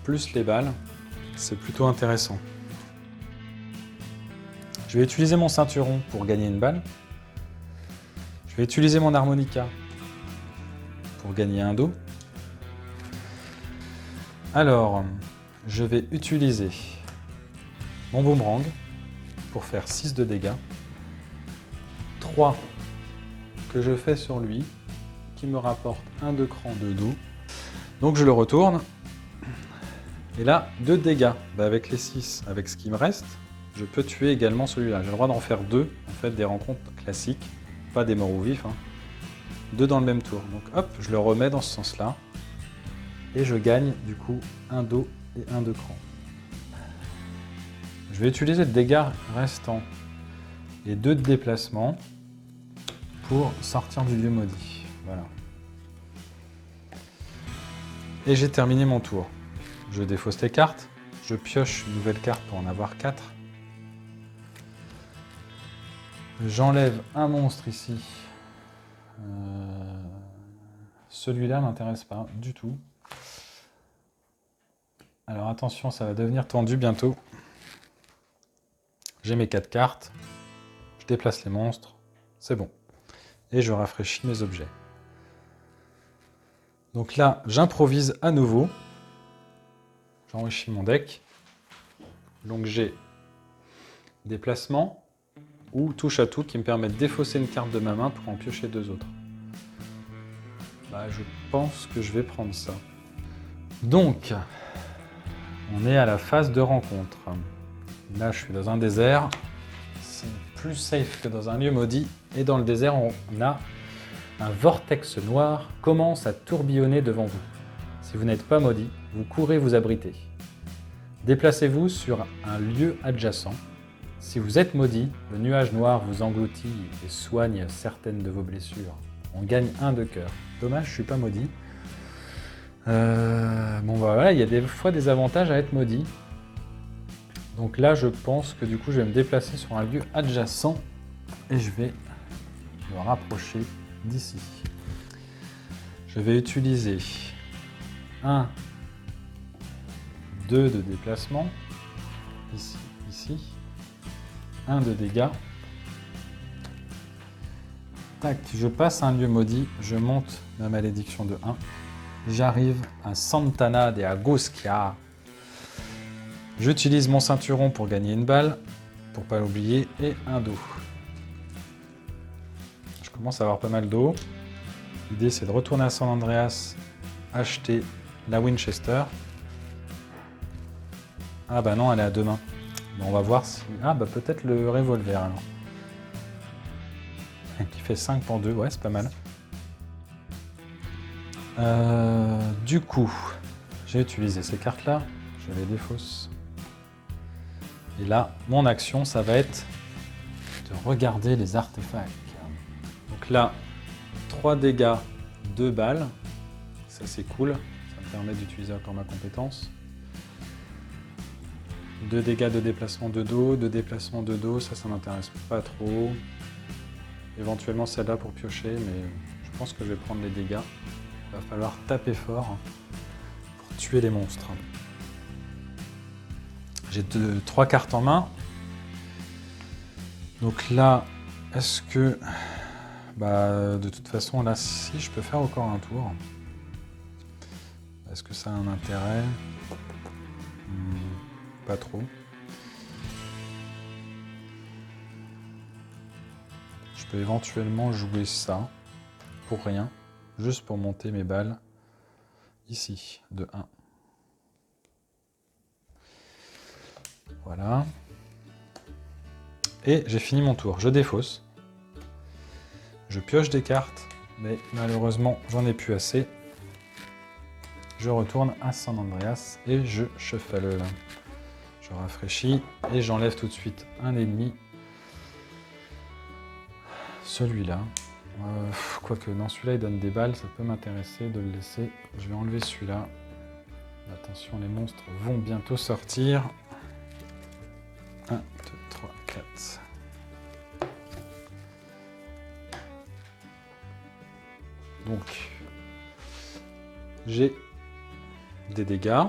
plus les balles. C'est plutôt intéressant. Je vais utiliser mon ceinturon pour gagner une balle. Je vais utiliser mon harmonica pour gagner un dos. Alors, je vais utiliser mon boomerang pour faire 6 de dégâts. 3 que je fais sur lui, qui me rapporte 1 de cran de dos. Donc je le retourne. Et là, 2 de dégâts. Avec les 6, avec ce qui me reste, je peux tuer également celui-là. J'ai le droit d'en faire 2, en fait, des rencontres classiques, pas des morts ou vifs. Hein. 2 dans le même tour. Donc hop, je le remets dans ce sens-là. Et je gagne du coup un dos et 1 de cran. Je vais utiliser le dégât restant et 2 de déplacement pour sortir du lieu maudit. Voilà. Et j'ai terminé mon tour. Je défausse les cartes. Je pioche une nouvelle carte pour en avoir 4. J'enlève un monstre ici. Celui-là m'intéresse pas du tout. Alors attention, ça va devenir tendu bientôt. J'ai mes 4 cartes. Je déplace les monstres. C'est bon. Et je rafraîchis mes objets. Donc là, j'improvise à nouveau. J'enrichis mon deck. Donc j'ai déplacement ou touche à tout qui me permet de défausser une carte de ma main pour en piocher 2 autres. Bah, je pense que je vais prendre ça. Donc, on est à la phase de rencontre. Là, je suis dans un désert. C'est plus safe que dans un lieu maudit. Et dans le désert, on a un vortex noir commence à tourbillonner devant vous. Si vous n'êtes pas maudit, vous courez vous abriter. Déplacez-vous sur un lieu adjacent. Si vous êtes maudit, le nuage noir vous engloutit et soigne certaines de vos blessures. On gagne 1 de cœur. Dommage, je suis pas maudit. Bon bah voilà, il y a des fois des avantages à être maudit. Donc là, je pense que du coup, je vais me déplacer sur un lieu adjacent et je vais me rapprocher d'ici. Je vais utiliser 1, 2 de déplacement, ici, ici, 1 de dégâts. Tac, je passe un lieu maudit, je monte ma malédiction de 1. J'arrive à Santana de Agoschia. J'utilise mon ceinturon pour gagner une balle, pour pas l'oublier, et un dos. Je commence à avoir pas mal d'eau. L'idée c'est de retourner à San Andreas, acheter la Winchester. Ah bah non, elle est à 2 mains. Bon, on va voir si... Ah bah peut-être le revolver alors. Qui fait 5 pour 2, ouais c'est pas mal. Du coup, j'ai utilisé ces cartes-là, je les défausse. Et là, mon action, ça va être de regarder les artefacts. Donc là, 3 dégâts, 2 balles. Ça, c'est cool. Ça me permet d'utiliser encore ma compétence. 2 dégâts de déplacement de dos, 2 déplacements de dos. Ça m'intéresse pas trop. Éventuellement, celle-là pour piocher, mais je pense que je vais prendre les dégâts. Il va falloir taper fort pour tuer les monstres. J'ai 3 cartes en main. Donc là, est-ce que... Bah, de toute façon, là, si, je peux faire encore un tour. Est-ce que ça a un intérêt? Pas trop. Je peux éventuellement jouer ça, pour rien, juste pour monter mes balles, ici, de 1. Voilà. Et j'ai fini mon tour. Je défausse. Je pioche des cartes, mais malheureusement, j'en ai plus assez. Je retourne à San Andreas et je shuffle. Je rafraîchis et j'enlève tout de suite un ennemi. Celui-là. Quoique, non, celui-là, il donne des balles. Ça peut m'intéresser de le laisser. Je vais enlever celui-là. Attention, les monstres vont bientôt sortir. 1, 2, 3, 4. Donc, j'ai des dégâts,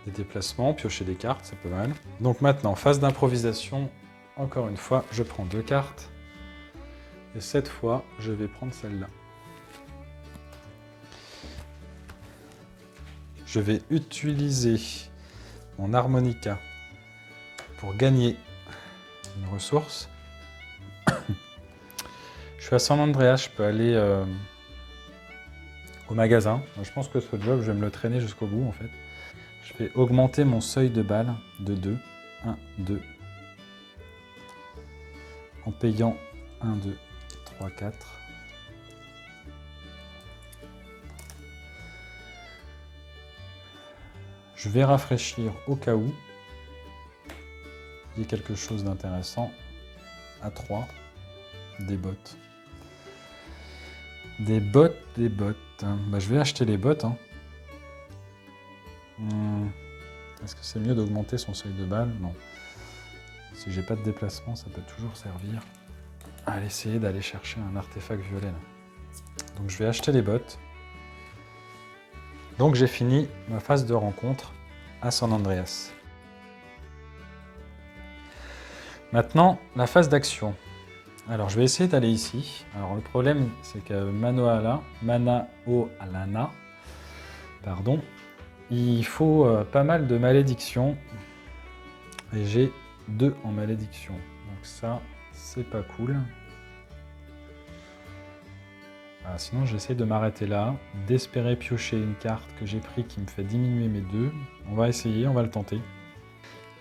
des déplacements, piocher des cartes, c'est pas mal. Donc maintenant, phase d'improvisation, encore une fois, je prends 2 cartes. Et cette fois, je vais prendre celle-là. Je vais utiliser mon harmonica pour gagner une ressource. Je suis à San Andreas, je peux aller au magasin. Je pense que ce job, je vais me le traîner jusqu'au bout en fait. Je vais augmenter mon seuil de balles de 2. 1, 2. En payant 1, 2, 3, 4. Je vais rafraîchir au cas où il y ait quelque chose d'intéressant. À 3, des bottes. Des bottes. Bah, je vais acheter les bottes. Hein. Est-ce que c'est mieux d'augmenter son seuil de balle? Non. Si j'ai pas de déplacement, ça peut toujours servir à essayer d'aller chercher un artefact violet. Là. Donc je vais acheter les bottes. Donc j'ai fini ma phase de rencontre à San Andreas. Maintenant, la phase d'action. Alors je vais essayer d'aller ici. Alors le problème, c'est que Manoala, pardon, il faut pas mal de malédictions. Et j'ai 2 en malédiction. Donc ça, c'est pas cool. Voilà, sinon, j'essaie de m'arrêter là, d'espérer piocher une carte que j'ai pris qui me fait diminuer mes 2. On va essayer, on va le tenter.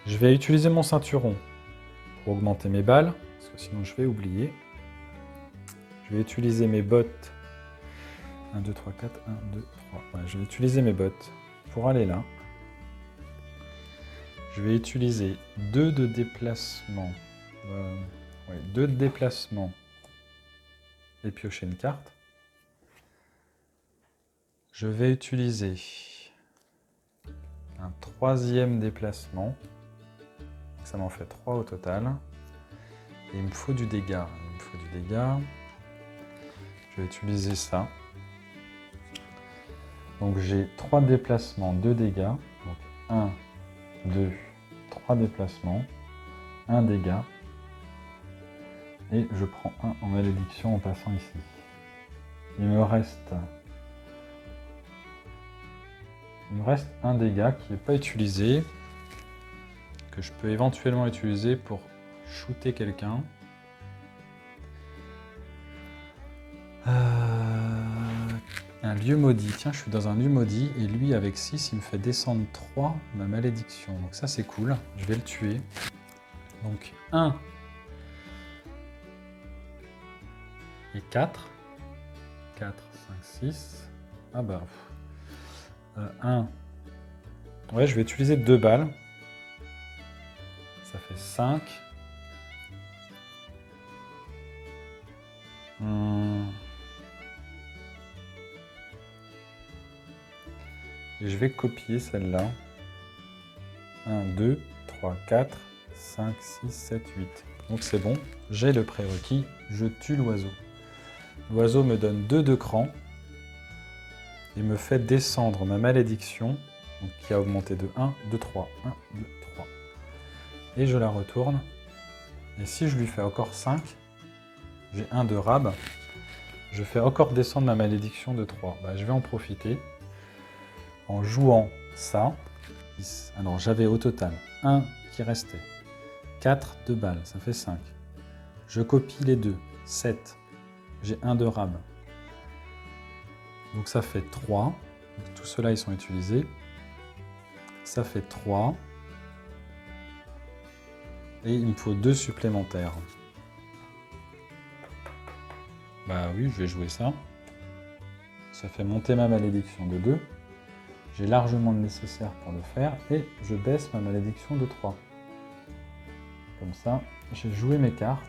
Je vais utiliser mon ceinturon pour augmenter mes balles, parce que sinon je vais oublier. Je vais utiliser mes bottes. 1, 2, 3, 4, 1, 2, 3. Ouais, je vais utiliser mes bottes pour aller là. Je vais utiliser 2 de déplacement. 2 de déplacement et piocher une carte. Je vais utiliser un 3e déplacement. Ça m'en fait 3 au total. Et il me faut du dégât. Je vais utiliser ça. Donc j'ai 3 déplacements, 2 dégâts. Donc 1, 2, 3 déplacements, 1 dégât. Et je prends 1 en malédiction en passant ici. Il me reste 1 dégât qui n'est pas utilisé, que je peux éventuellement utiliser pour shooter quelqu'un. Un lieu maudit. Tiens, je suis dans un lieu maudit et lui, avec 6, il me fait descendre 3 ma malédiction. Donc ça, c'est cool. Je vais le tuer. Donc 1 et 4. 4, 5, 6. Ah bah... 1. Ouais, je vais utiliser 2 balles. Ça fait 5. Et je vais copier celle-là. 1, 2, 3, 4, 5, 6, 7, 8. Donc c'est bon, j'ai le prérequis, je tue l'oiseau. L'oiseau me donne 2 de cran et me fait descendre ma malédiction, donc qui a augmenté de 1, 2, 3, 1, 2, 3. Et je la retourne. Et si je lui fais encore 5, j'ai 1 de rab, je fais encore descendre ma malédiction de 3. Bah, je vais en profiter en jouant ça. Alors j'avais au total 1 qui restait, 4 de balles, ça fait 5. Je copie les 2, 7. J'ai 1 de rab. Donc ça fait 3. Donc, tout cela ils sont utilisés. Ça fait 3. Et il me faut 2 supplémentaires. Bah oui, je vais jouer ça. Ça fait monter ma malédiction de 2. J'ai largement le nécessaire pour le faire et je baisse ma malédiction de 3. Comme ça, j'ai joué mes cartes.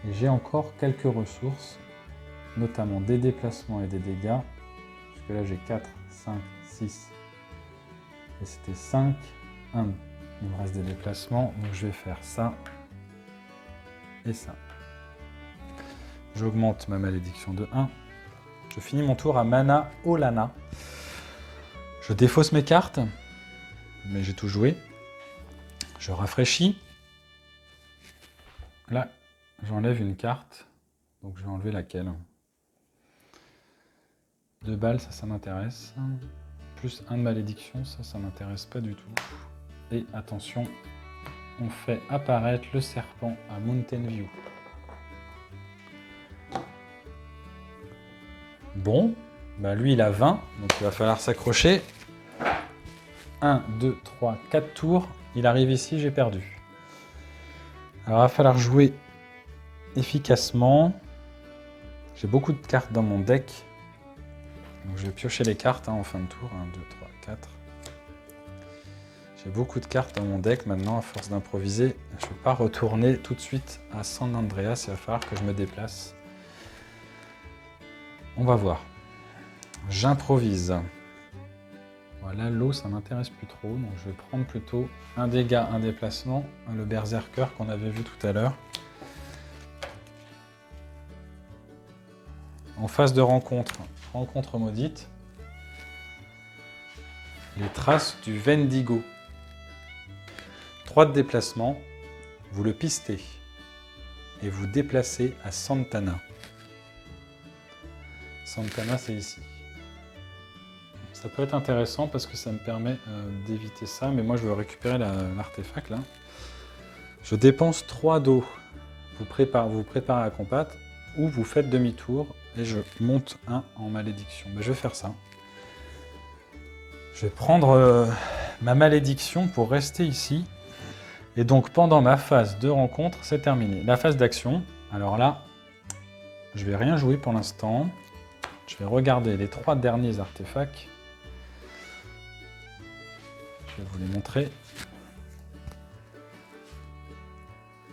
Et j'ai encore quelques ressources, notamment des déplacements et des dégâts. Puisque là j'ai 4, 5, 6. Et c'était 5, 1. Il me reste des déplacements, donc je vais faire ça et ça. J'augmente ma malédiction de 1. Je finis mon tour à Mana Olana. Je défausse mes cartes, mais j'ai tout joué. Je rafraîchis. Là, j'enlève une carte, donc je vais enlever laquelle. 2 balles, ça m'intéresse. Plus 1 de malédiction, ça m'intéresse pas du tout. Et attention, on fait apparaître le serpent à Mountain View. Bon, bah lui il a 20, donc il va falloir s'accrocher. 1, 2, 3, 4 tours. Il arrive ici, j'ai perdu. Alors il va falloir jouer efficacement. J'ai beaucoup de cartes dans mon deck. Donc je vais piocher les cartes en fin de tour. 1, 2, 3, 4. J'ai beaucoup de cartes dans mon deck maintenant, à force d'improviser. Je ne vais pas retourner tout de suite à San Andreas, il va falloir que je me déplace. On va voir. J'improvise. Voilà, l'eau, ça m'intéresse plus trop, donc je vais prendre plutôt un dégât, un déplacement, le berserker qu'on avait vu tout à l'heure. En phase de rencontre, rencontre maudite, les traces du Vendigo. 3 de déplacement, vous le pistez et vous déplacez à Santana. Santana, c'est ici. Ça peut être intéressant parce que ça me permet d'éviter ça, mais moi je veux récupérer l'artefact là. Je dépense 3 d'eau. Vous préparez à combattre ou vous faites demi-tour et je monte 1 en malédiction. Ben, je vais faire ça. Je vais prendre ma malédiction pour rester ici. Et donc pendant ma phase de rencontre, c'est terminé. La phase d'action, alors là, je vais rien jouer pour l'instant. Je vais regarder les 3 derniers artefacts. Je vais vous les montrer.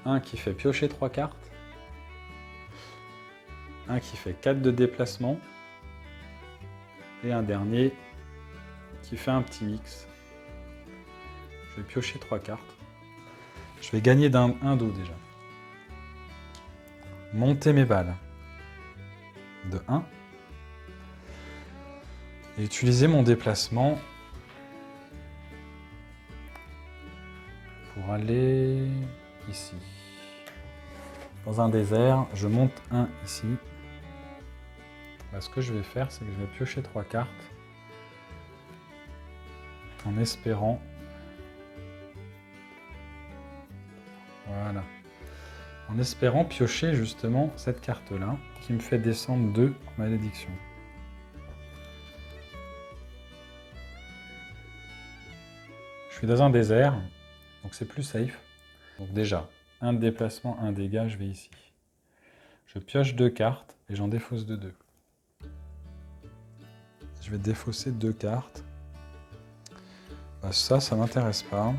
Un qui fait piocher 3 cartes. Un qui fait 4 de déplacement. Et un dernier qui fait un petit mix. Je vais piocher 3 cartes. Je vais gagner un d'eau déjà. Monter mes balles de 1. Et utiliser mon déplacement pour aller ici. Dans un désert, je monte 1 ici. Là, ce que je vais faire, c'est que je vais piocher 3 cartes en espérant. Voilà. En espérant piocher justement cette carte-là qui me fait descendre 2 en malédiction. Je suis dans un désert, donc c'est plus safe. Donc déjà, un déplacement, un dégât, je vais ici. Je pioche 2 cartes et j'en défausse de 2. Je vais défausser 2 cartes. Bah ça m'intéresse pas.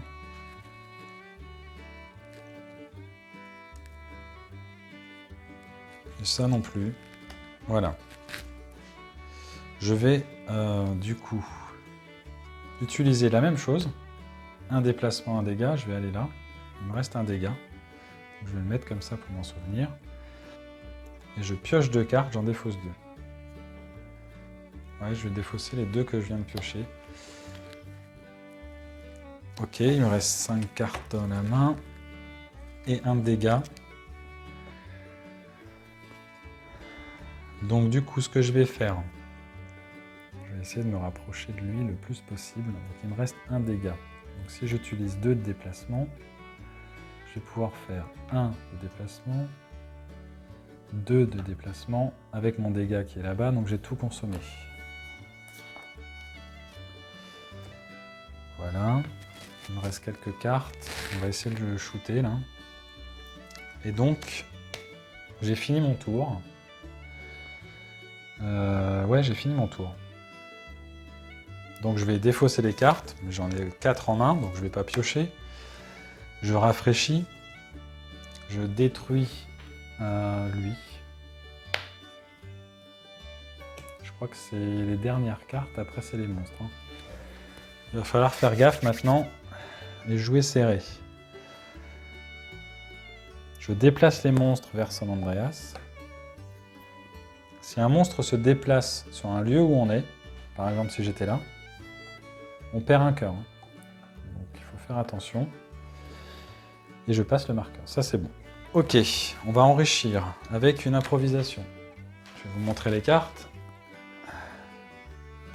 Et ça non plus. Voilà. Je vais du coup utiliser la même chose. Un déplacement, un dégât. Je vais aller là. Il me reste un dégât. Donc, je vais le mettre comme ça pour m'en souvenir. Et je pioche 2 cartes, j'en défausse 2. Ouais, je vais défausser les 2 que je viens de piocher. Ok, il me reste 5 cartes dans la main. Et un dégât. Donc du coup, ce que je vais faire, je vais essayer de me rapprocher de lui le plus possible. Donc il me reste un dégât. Donc si j'utilise 2 de déplacement, je vais pouvoir faire 1 de déplacement, 2 de déplacement, avec mon dégât qui est là-bas, donc j'ai tout consommé. Voilà, il me reste quelques cartes, on va essayer de le shooter là. Et donc, j'ai fini mon tour. Ouais, j'ai fini mon tour. Donc je vais défausser les cartes, j'en ai 4 en main, donc je ne vais pas piocher. Je rafraîchis, je détruis lui. Je crois que c'est les dernières cartes, après c'est les monstres. Hein. Il va falloir faire gaffe maintenant et jouer serré. Je déplace les monstres vers San Andreas. Si un monstre se déplace sur un lieu où on est, par exemple si j'étais là, on perd un cœur. Hein. Donc il faut faire attention. Et je passe le marqueur, ça c'est bon. Ok, on va enrichir avec une improvisation. Je vais vous montrer les cartes.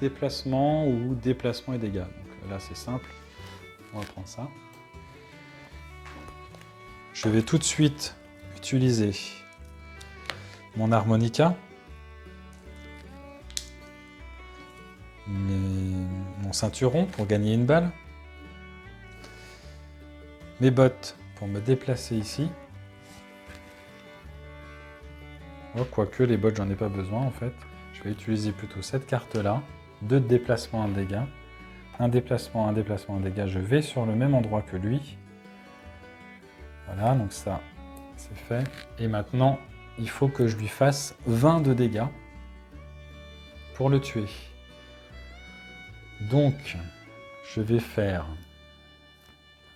Déplacement ou déplacement et dégâts. Donc là c'est simple, on va prendre ça. Je vais tout de suite utiliser mon harmonica. Mon ceinturon pour gagner une balle. Mes bottes pour me déplacer ici. Oh, quoique les bottes, j'en ai pas besoin en fait. Je vais utiliser plutôt cette carte-là. 2 de déplacement, 1 de dégâts. Un déplacement, un déplacement, un dégât. Je vais sur le même endroit que lui. Voilà, donc ça, c'est fait. Et maintenant, il faut que je lui fasse 20 de dégâts pour le tuer. Donc, je vais faire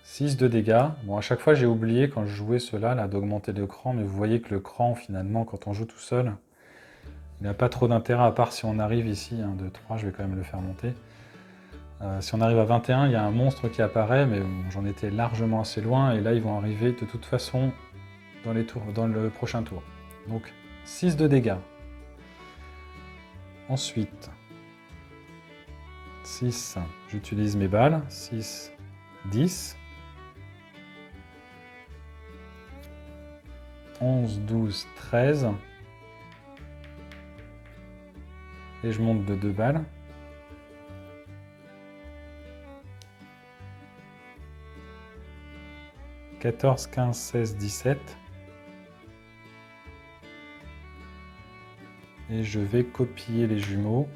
6 de dégâts. Bon, à chaque fois, j'ai oublié quand je jouais cela, là, d'augmenter le cran, mais vous voyez que le cran, finalement, quand on joue tout seul, il n'a pas trop d'intérêt, à part si on arrive ici, 1, 2, 3, je vais quand même le faire monter. Si on arrive à 21, il y a un monstre qui apparaît, mais bon, j'en étais largement assez loin, et là, ils vont arriver de toute façon dans le prochain tour. Donc, 6 de dégâts. Ensuite, 6, j'utilise mes balles, 6, 10, 11, 12, 13, et je monte de 2 balles. « 14, 15, 16, 17. Et je vais copier les jumeaux.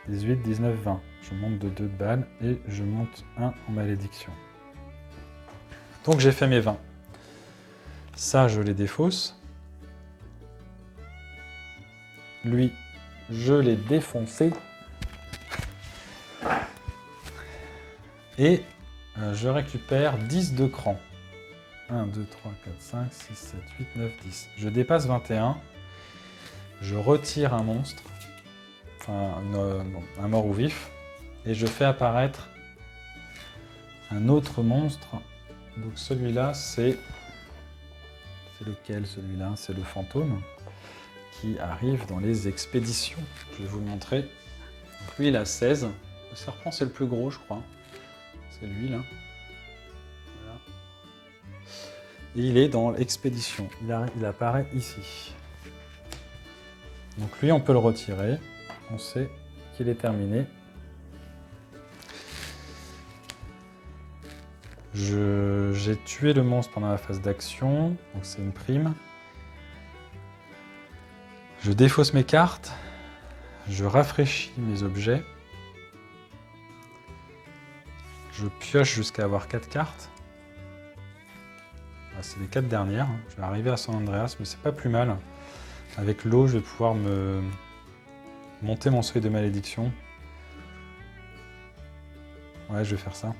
18, 19, 20. Je monte de 2 balles et je monte 1 en malédiction. Donc j'ai fait mes 20. Ça, je les défausse. Lui, je l'ai défoncé. Et je récupère 10 de cran. 1, 2, 3, 4, 5, 6, 7, 8, 9, 10. Je dépasse 21. Je retire un monstre. Enfin, un mort ou vif. Et je fais apparaître un autre monstre. Donc celui-là, c'est... C'est lequel celui-là? C'est le fantôme qui arrive dans les expéditions. Je vais vous le montrer. Donc lui, il a 16. Le serpent, c'est le plus gros, je crois. C'est lui, là. Voilà. Et il est dans l'expédition. Il apparaît ici. Donc lui, on peut le retirer. On sait qu'il est terminé. J'ai tué le monstre pendant la phase d'action. Donc c'est une prime. Je défausse mes cartes. Je rafraîchis mes objets. Je pioche jusqu'à avoir 4 cartes. C'est les 4 dernières. Je vais arriver à San Andreas, mais c'est pas plus mal. Avec l'eau, je vais pouvoir me monter mon seuil de malédiction. Ouais, je vais faire ça.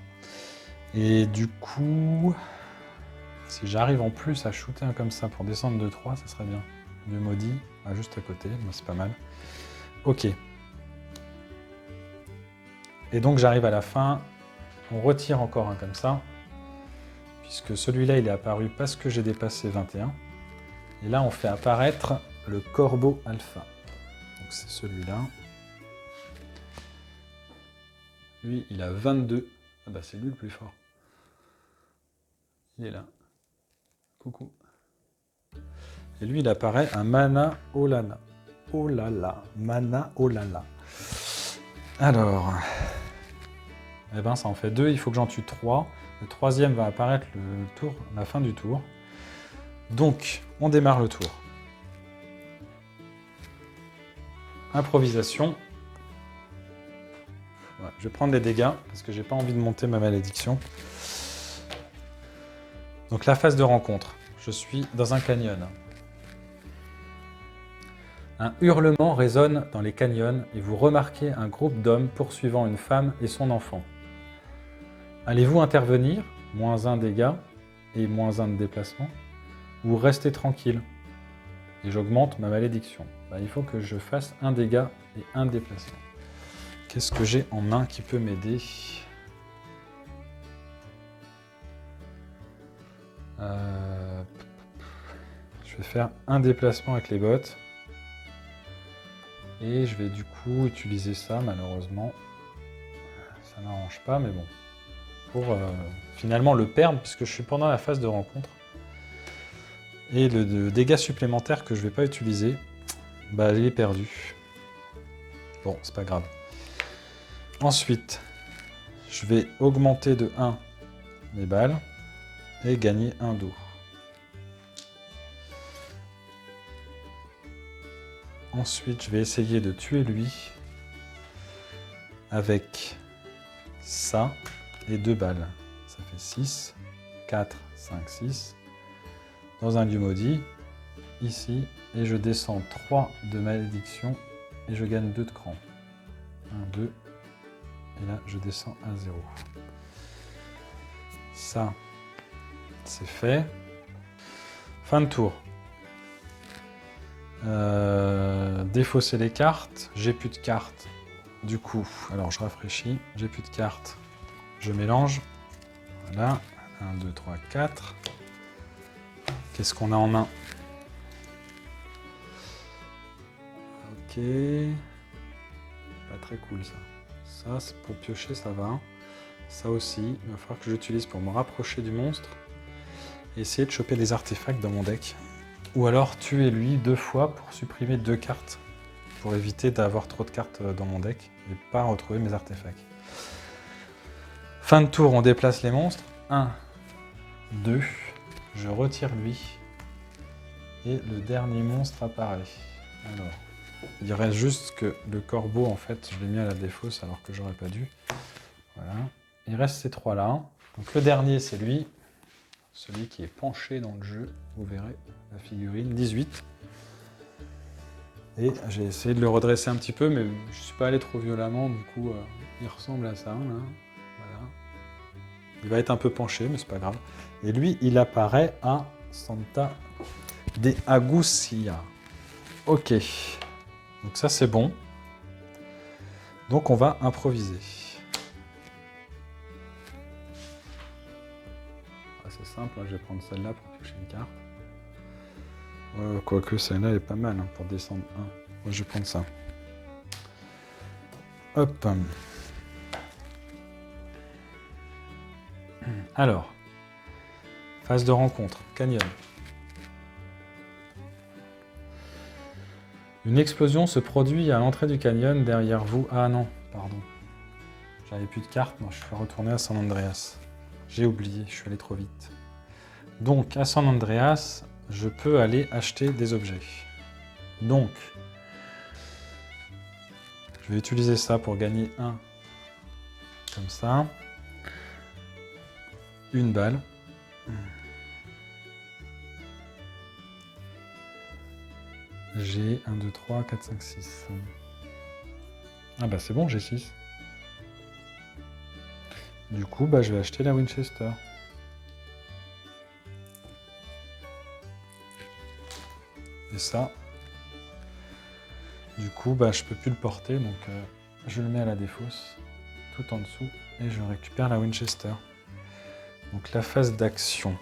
Et du coup, si j'arrive en plus à shooter un comme ça pour descendre de 3, ça serait bien. Du maudit, juste à côté, c'est pas mal. Ok. Et donc j'arrive à la fin. On retire encore un comme ça, puisque celui-là, il est apparu parce que j'ai dépassé 21. Et là, on fait apparaître le corbeau alpha. Donc c'est celui-là. Lui, il a 22. Ah bah c'est lui le plus fort. Il est là. Coucou. Et lui, il apparaît un Mana Olala. Oh là là, Mana Olala. Alors... Eh ben, ça en fait 2, il faut que j'en tue 3. Le troisième va apparaître la fin du tour. Donc, on démarre le tour. Improvisation. Ouais, je vais prendre des dégâts, parce que j'ai pas envie de monter ma malédiction. Donc la phase de rencontre. Je suis dans un canyon. Un hurlement résonne dans les canyons et vous remarquez un groupe d'hommes poursuivant une femme et son enfant. Allez-vous intervenir, -1 dégâts et -1 de déplacement, ou rester tranquille? Et j'augmente ma malédiction. Ben, il faut que je fasse 1 dégât et 1 déplacement. Qu'est-ce que j'ai en main qui peut m'aider? Je vais faire 1 déplacement avec les bottes. Et je vais du coup utiliser ça, malheureusement. Ça n'arrange pas, mais bon. Pour finalement le perdre, puisque je suis pendant la phase de rencontre. Et le dégât supplémentaire que je ne vais pas utiliser, bah, il est perdu. Bon, c'est pas grave. Ensuite, je vais augmenter de 1 mes balles et gagner 1 d'eau. Ensuite, je vais essayer de tuer lui avec ça et 2 balles. Ça fait 6, 4, 5, 6. Dans un lieu maudit, ici, et je descends 3 de malédiction et je gagne 2 de cran. 1, 2, et là je descends à 0. Ça, c'est fait. Fin de tour. Défausser les cartes, j'ai plus de cartes. Du coup, alors je rafraîchis, j'ai plus de cartes. Je mélange. Voilà, 1, 2, 3, 4. Qu'est-ce qu'on a en main? Ok. Pas très cool ça. Ça, c'est pour piocher, ça va. Ça aussi, il va falloir que j'utilise pour me rapprocher du monstre. Et essayer de choper des artefacts dans mon deck. Ou alors tuer lui 2 fois pour supprimer 2 cartes. Pour éviter d'avoir trop de cartes dans mon deck et pas retrouver mes artefacts. Fin de tour, on déplace les monstres. 1, 2, je retire lui. Et le dernier monstre apparaît. Alors, il reste juste que le corbeau, en fait, je l'ai mis à la défausse alors que j'aurais pas dû. Voilà. Il reste ces 3 là. Donc le dernier, c'est lui. Celui qui est penché dans le jeu. Vous verrez la figurine. 18. Et j'ai essayé de le redresser un petit peu, mais je ne suis pas allé trop violemment. Du coup, il ressemble à ça. Là. Voilà. Il va être un peu penché, mais c'est pas grave. Et lui, il apparaît à Santa de Agucia. Ok. Donc ça, c'est bon. Donc on va improviser. C'est simple, je vais prendre celle-là pour piocher une carte. Quoique celle-là est pas mal pour descendre 1. Moi je vais prendre ça. Hop. Alors, phase de rencontre, canyon. Une explosion se produit à l'entrée du canyon derrière vous. Ah non, pardon. J'avais plus de cartes, moi je suis retourné à San Andreas. J'ai oublié, je suis allé trop vite. Donc à San Andreas, je peux aller acheter des objets. Donc, je vais utiliser ça pour gagner 1. Comme ça. 1 balle. J'ai 1, 2, 3, 4, 5, 6. Ah bah c'est bon, j'ai 6. Du coup, bah, je vais acheter la Winchester. Et ça, du coup, bah, je peux plus le porter, donc je le mets à la défausse, tout en dessous, et je récupère la Winchester. Donc la phase d'action.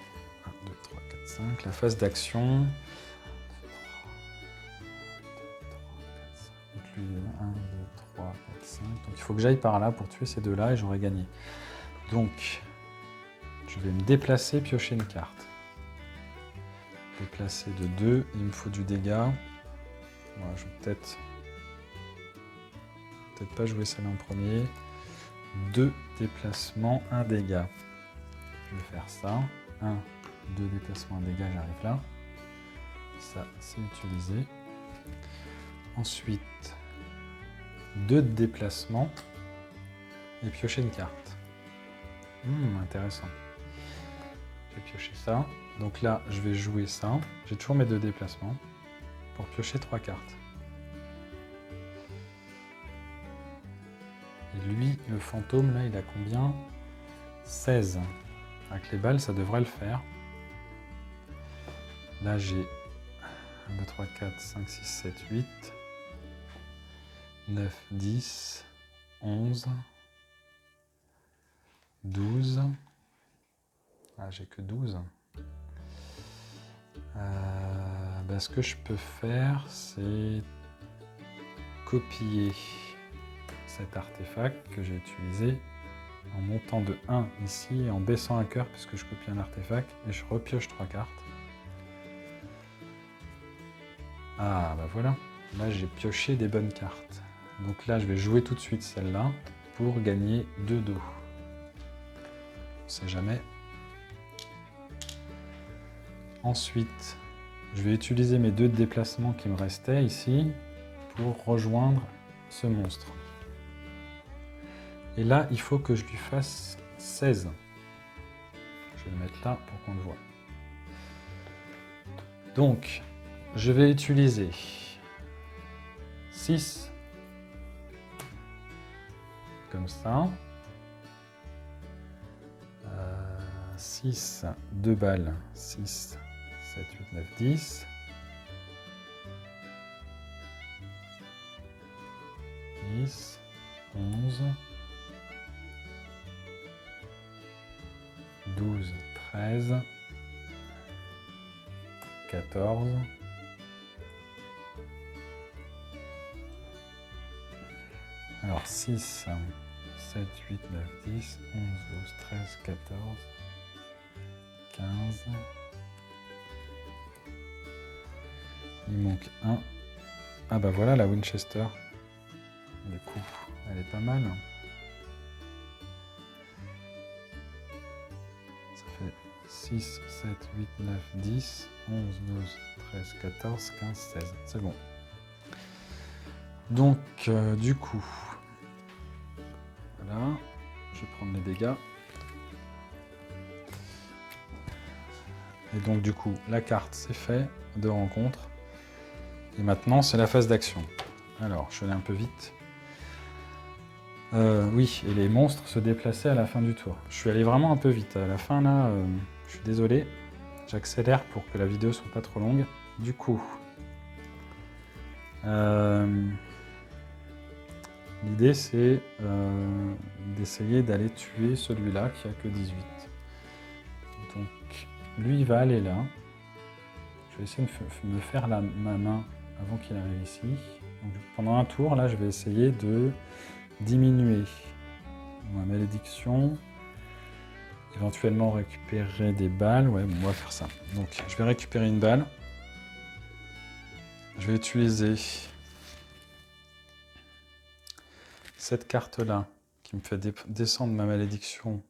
1, 2, 3, 4, 5. La phase d'action. 1, 2, 3, 4, 5. Donc il faut que j'aille par là pour tuer ces deux-là et j'aurai gagné. Donc, je vais me déplacer, piocher une carte. Déplacer de 2, il me faut du dégât. Voilà, je vais peut-être pas jouer celle-là en premier. 2 déplacements, 1 dégât. Je vais faire ça. 1, 2 déplacements, 1 dégât, j'arrive là. Ça, c'est utilisé. Ensuite, 2 de déplacement et piocher une carte. Intéressant. Je vais piocher ça. Donc là, je vais jouer ça. J'ai toujours mes 2 déplacements pour piocher 3 cartes. Et lui, le fantôme, là, il a combien? 16. Avec les balles, ça devrait le faire. Là, j'ai 1, 2, 3, 4, 5, 6, 7, 8, 9, 10, 11, 12. Ah, j'ai que 12. Ce que je peux faire, c'est copier cet artefact que j'ai utilisé en montant de 1 ici et en baissant un cœur puisque je copie un artefact et je repioche 3 cartes. Ah bah voilà, là j'ai pioché des bonnes cartes. Donc là je vais jouer tout de suite celle-là pour gagner 2 dos. On sait jamais. Ensuite, je vais utiliser mes 2 de déplacement qui me restaient ici. pour rejoindre ce monstre. Et là, il faut que je lui fasse 16. Je vais le mettre là pour qu'on le voit. Donc, je vais utiliser 6, comme ça. 6, 2 balles, 6, 7, 8, 9, 10. 10, 11, 12, 13, 14, 6, 7, 8, 9, 10, 11, 12, 13, 14, 15. Il manque 1. Ah bah voilà la Winchester. Du coup, elle est pas mal. Ça fait 6, 7, 8, 9, 10, 11, 12, 13, 14, 15, 16. C'est bon. Donc, du coup, voilà. Je vais prendre les dégâts. Et donc, du coup, la carte, c'est fait. 2 rencontres. Et maintenant, c'est la phase d'action. Alors, je vais aller un peu vite. Oui, et les monstres se déplaçaient à la fin du tour. Je suis allé vraiment un peu vite. À la fin, là, je suis désolé. J'accélère pour que la vidéo soit pas trop longue. Du coup, l'idée, c'est d'essayer d'aller tuer celui-là qui a que 18. Donc, lui, il va aller là. Je vais essayer de me faire ma main avant qu'il arrive ici. Donc, pendant un tour, là, je vais essayer de diminuer ma malédiction, éventuellement récupérer des balles. Ouais, bon, on va faire ça. Donc, je vais récupérer une balle. Je vais utiliser cette carte-là qui me fait descendre ma malédiction.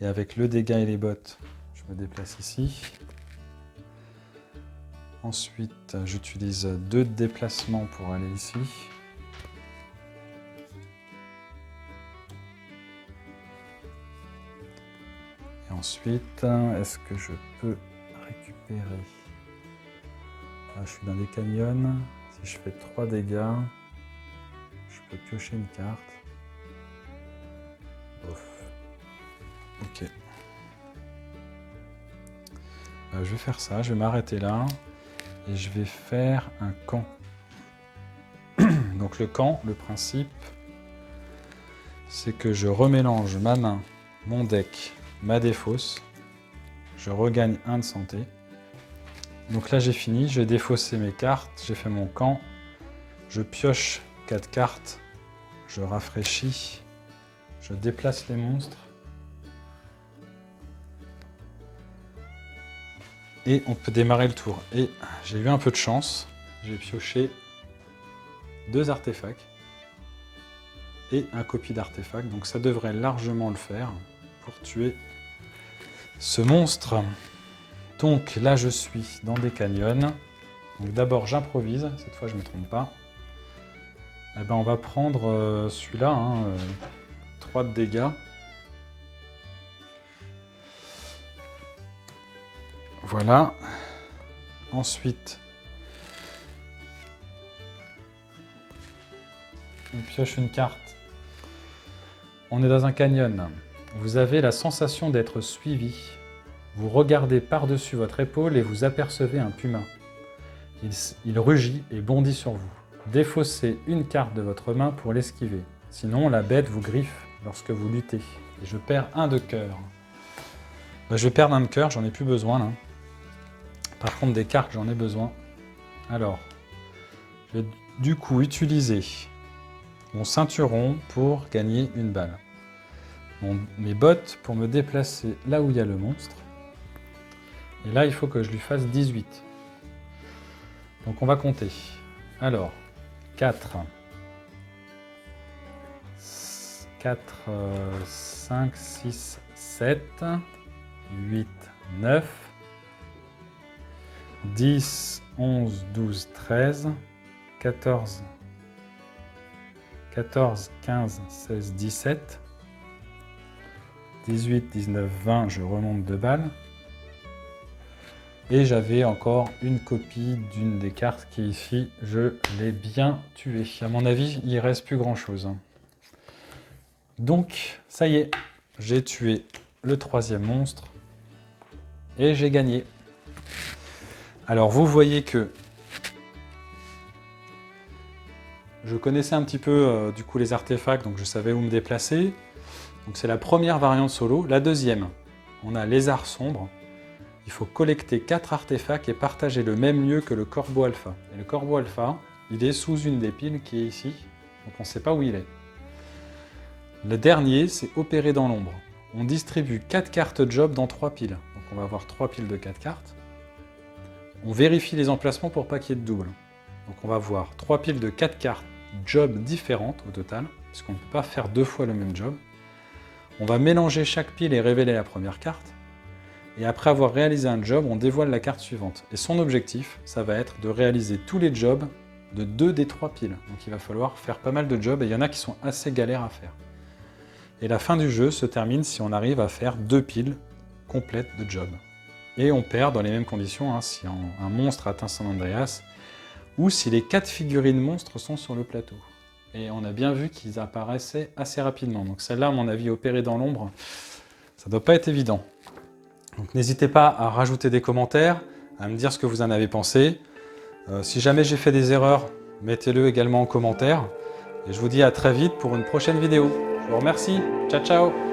Et avec le dégât et les bottes, je me déplace ici. Ensuite, j'utilise 2 déplacements pour aller ici. Et ensuite, est-ce que je peux récupérer? Je suis dans des canyons. Si je fais 3 dégâts, je peux piocher une carte. Ouf. Ok. Je vais faire ça, je vais m'arrêter là. Et je vais faire un camp. Donc le camp, le principe, c'est que je remélange ma main, mon deck, ma défausse. Je regagne 1 de santé. Donc là j'ai fini, j'ai défaussé mes cartes, j'ai fait mon camp. Je pioche 4 cartes, je rafraîchis, je déplace les monstres. Et on peut démarrer le tour. Et j'ai eu un peu de chance, j'ai pioché 2 artefacts et un copie d'artefact. Donc ça devrait largement le faire pour tuer ce monstre. Donc là je suis dans des canyons. Donc d'abord j'improvise, cette fois je ne me trompe pas. Eh ben, on va prendre celui-là, 3 de dégâts. Voilà. Ensuite, on pioche une carte. On est dans un canyon. Vous avez la sensation d'être suivi. Vous regardez par-dessus votre épaule et vous apercevez un puma. Il rugit et bondit sur vous. Défaussez une carte de votre main pour l'esquiver. Sinon, la bête vous griffe lorsque vous luttez. Et je perds 1 de cœur. Je vais perdre 1 de cœur, j'en ai plus besoin là. Par contre, des cartes, j'en ai besoin. Alors, je vais du coup utiliser mon ceinturon pour gagner une balle. Mes bottes pour me déplacer là où il y a le monstre. Et là, il faut que je lui fasse 18. Donc on va compter. Alors, 4, 5, 6, 7, 8, 9, 10, 11, 12, 13, 14, 14, 15, 16, 17. 18, 19, 20, je remonte 2 balles. Et j'avais encore une copie d'une des cartes qui est ici. Je l'ai bien tuée. À mon avis, il ne reste plus grand-chose. Donc, ça y est, j'ai tué le 3e monstre. Et j'ai gagné. Alors, vous voyez que je connaissais un petit peu du coup les artefacts, donc je savais où me déplacer. Donc c'est la première variante solo. La deuxième, on a Lézard sombre. Il faut collecter 4 artefacts et partager le même lieu que le Corbeau Alpha. Et le Corbeau Alpha, il est sous une des piles qui est ici, donc on ne sait pas où il est. Le dernier, c'est Opérer dans l'ombre. On distribue 4 cartes job dans 3 piles. Donc on va avoir 3 piles de 4 cartes. On vérifie les emplacements pour pas qu'il y ait de double. Donc on va avoir 3 piles de 4 cartes job différentes au total, puisqu'on ne peut pas faire 2 fois le même job. On va mélanger chaque pile et révéler la première carte. Et après avoir réalisé un job, on dévoile la carte suivante. Et son objectif, ça va être de réaliser tous les jobs de 2 des 3 piles. Donc il va falloir faire pas mal de jobs, et il y en a qui sont assez galères à faire. Et la fin du jeu se termine si on arrive à faire 2 piles complètes de jobs. Et on perd dans les mêmes conditions, hein, si un monstre atteint San Andreas, ou si les 4 figurines monstres sont sur le plateau. Et on a bien vu qu'ils apparaissaient assez rapidement. Donc celle-là, à mon avis, Opérer dans l'ombre, ça ne doit pas être évident. Donc n'hésitez pas à rajouter des commentaires, à me dire ce que vous en avez pensé. Si jamais j'ai fait des erreurs, mettez-le également en commentaire. Et je vous dis à très vite pour une prochaine vidéo. Je vous remercie. Ciao, ciao!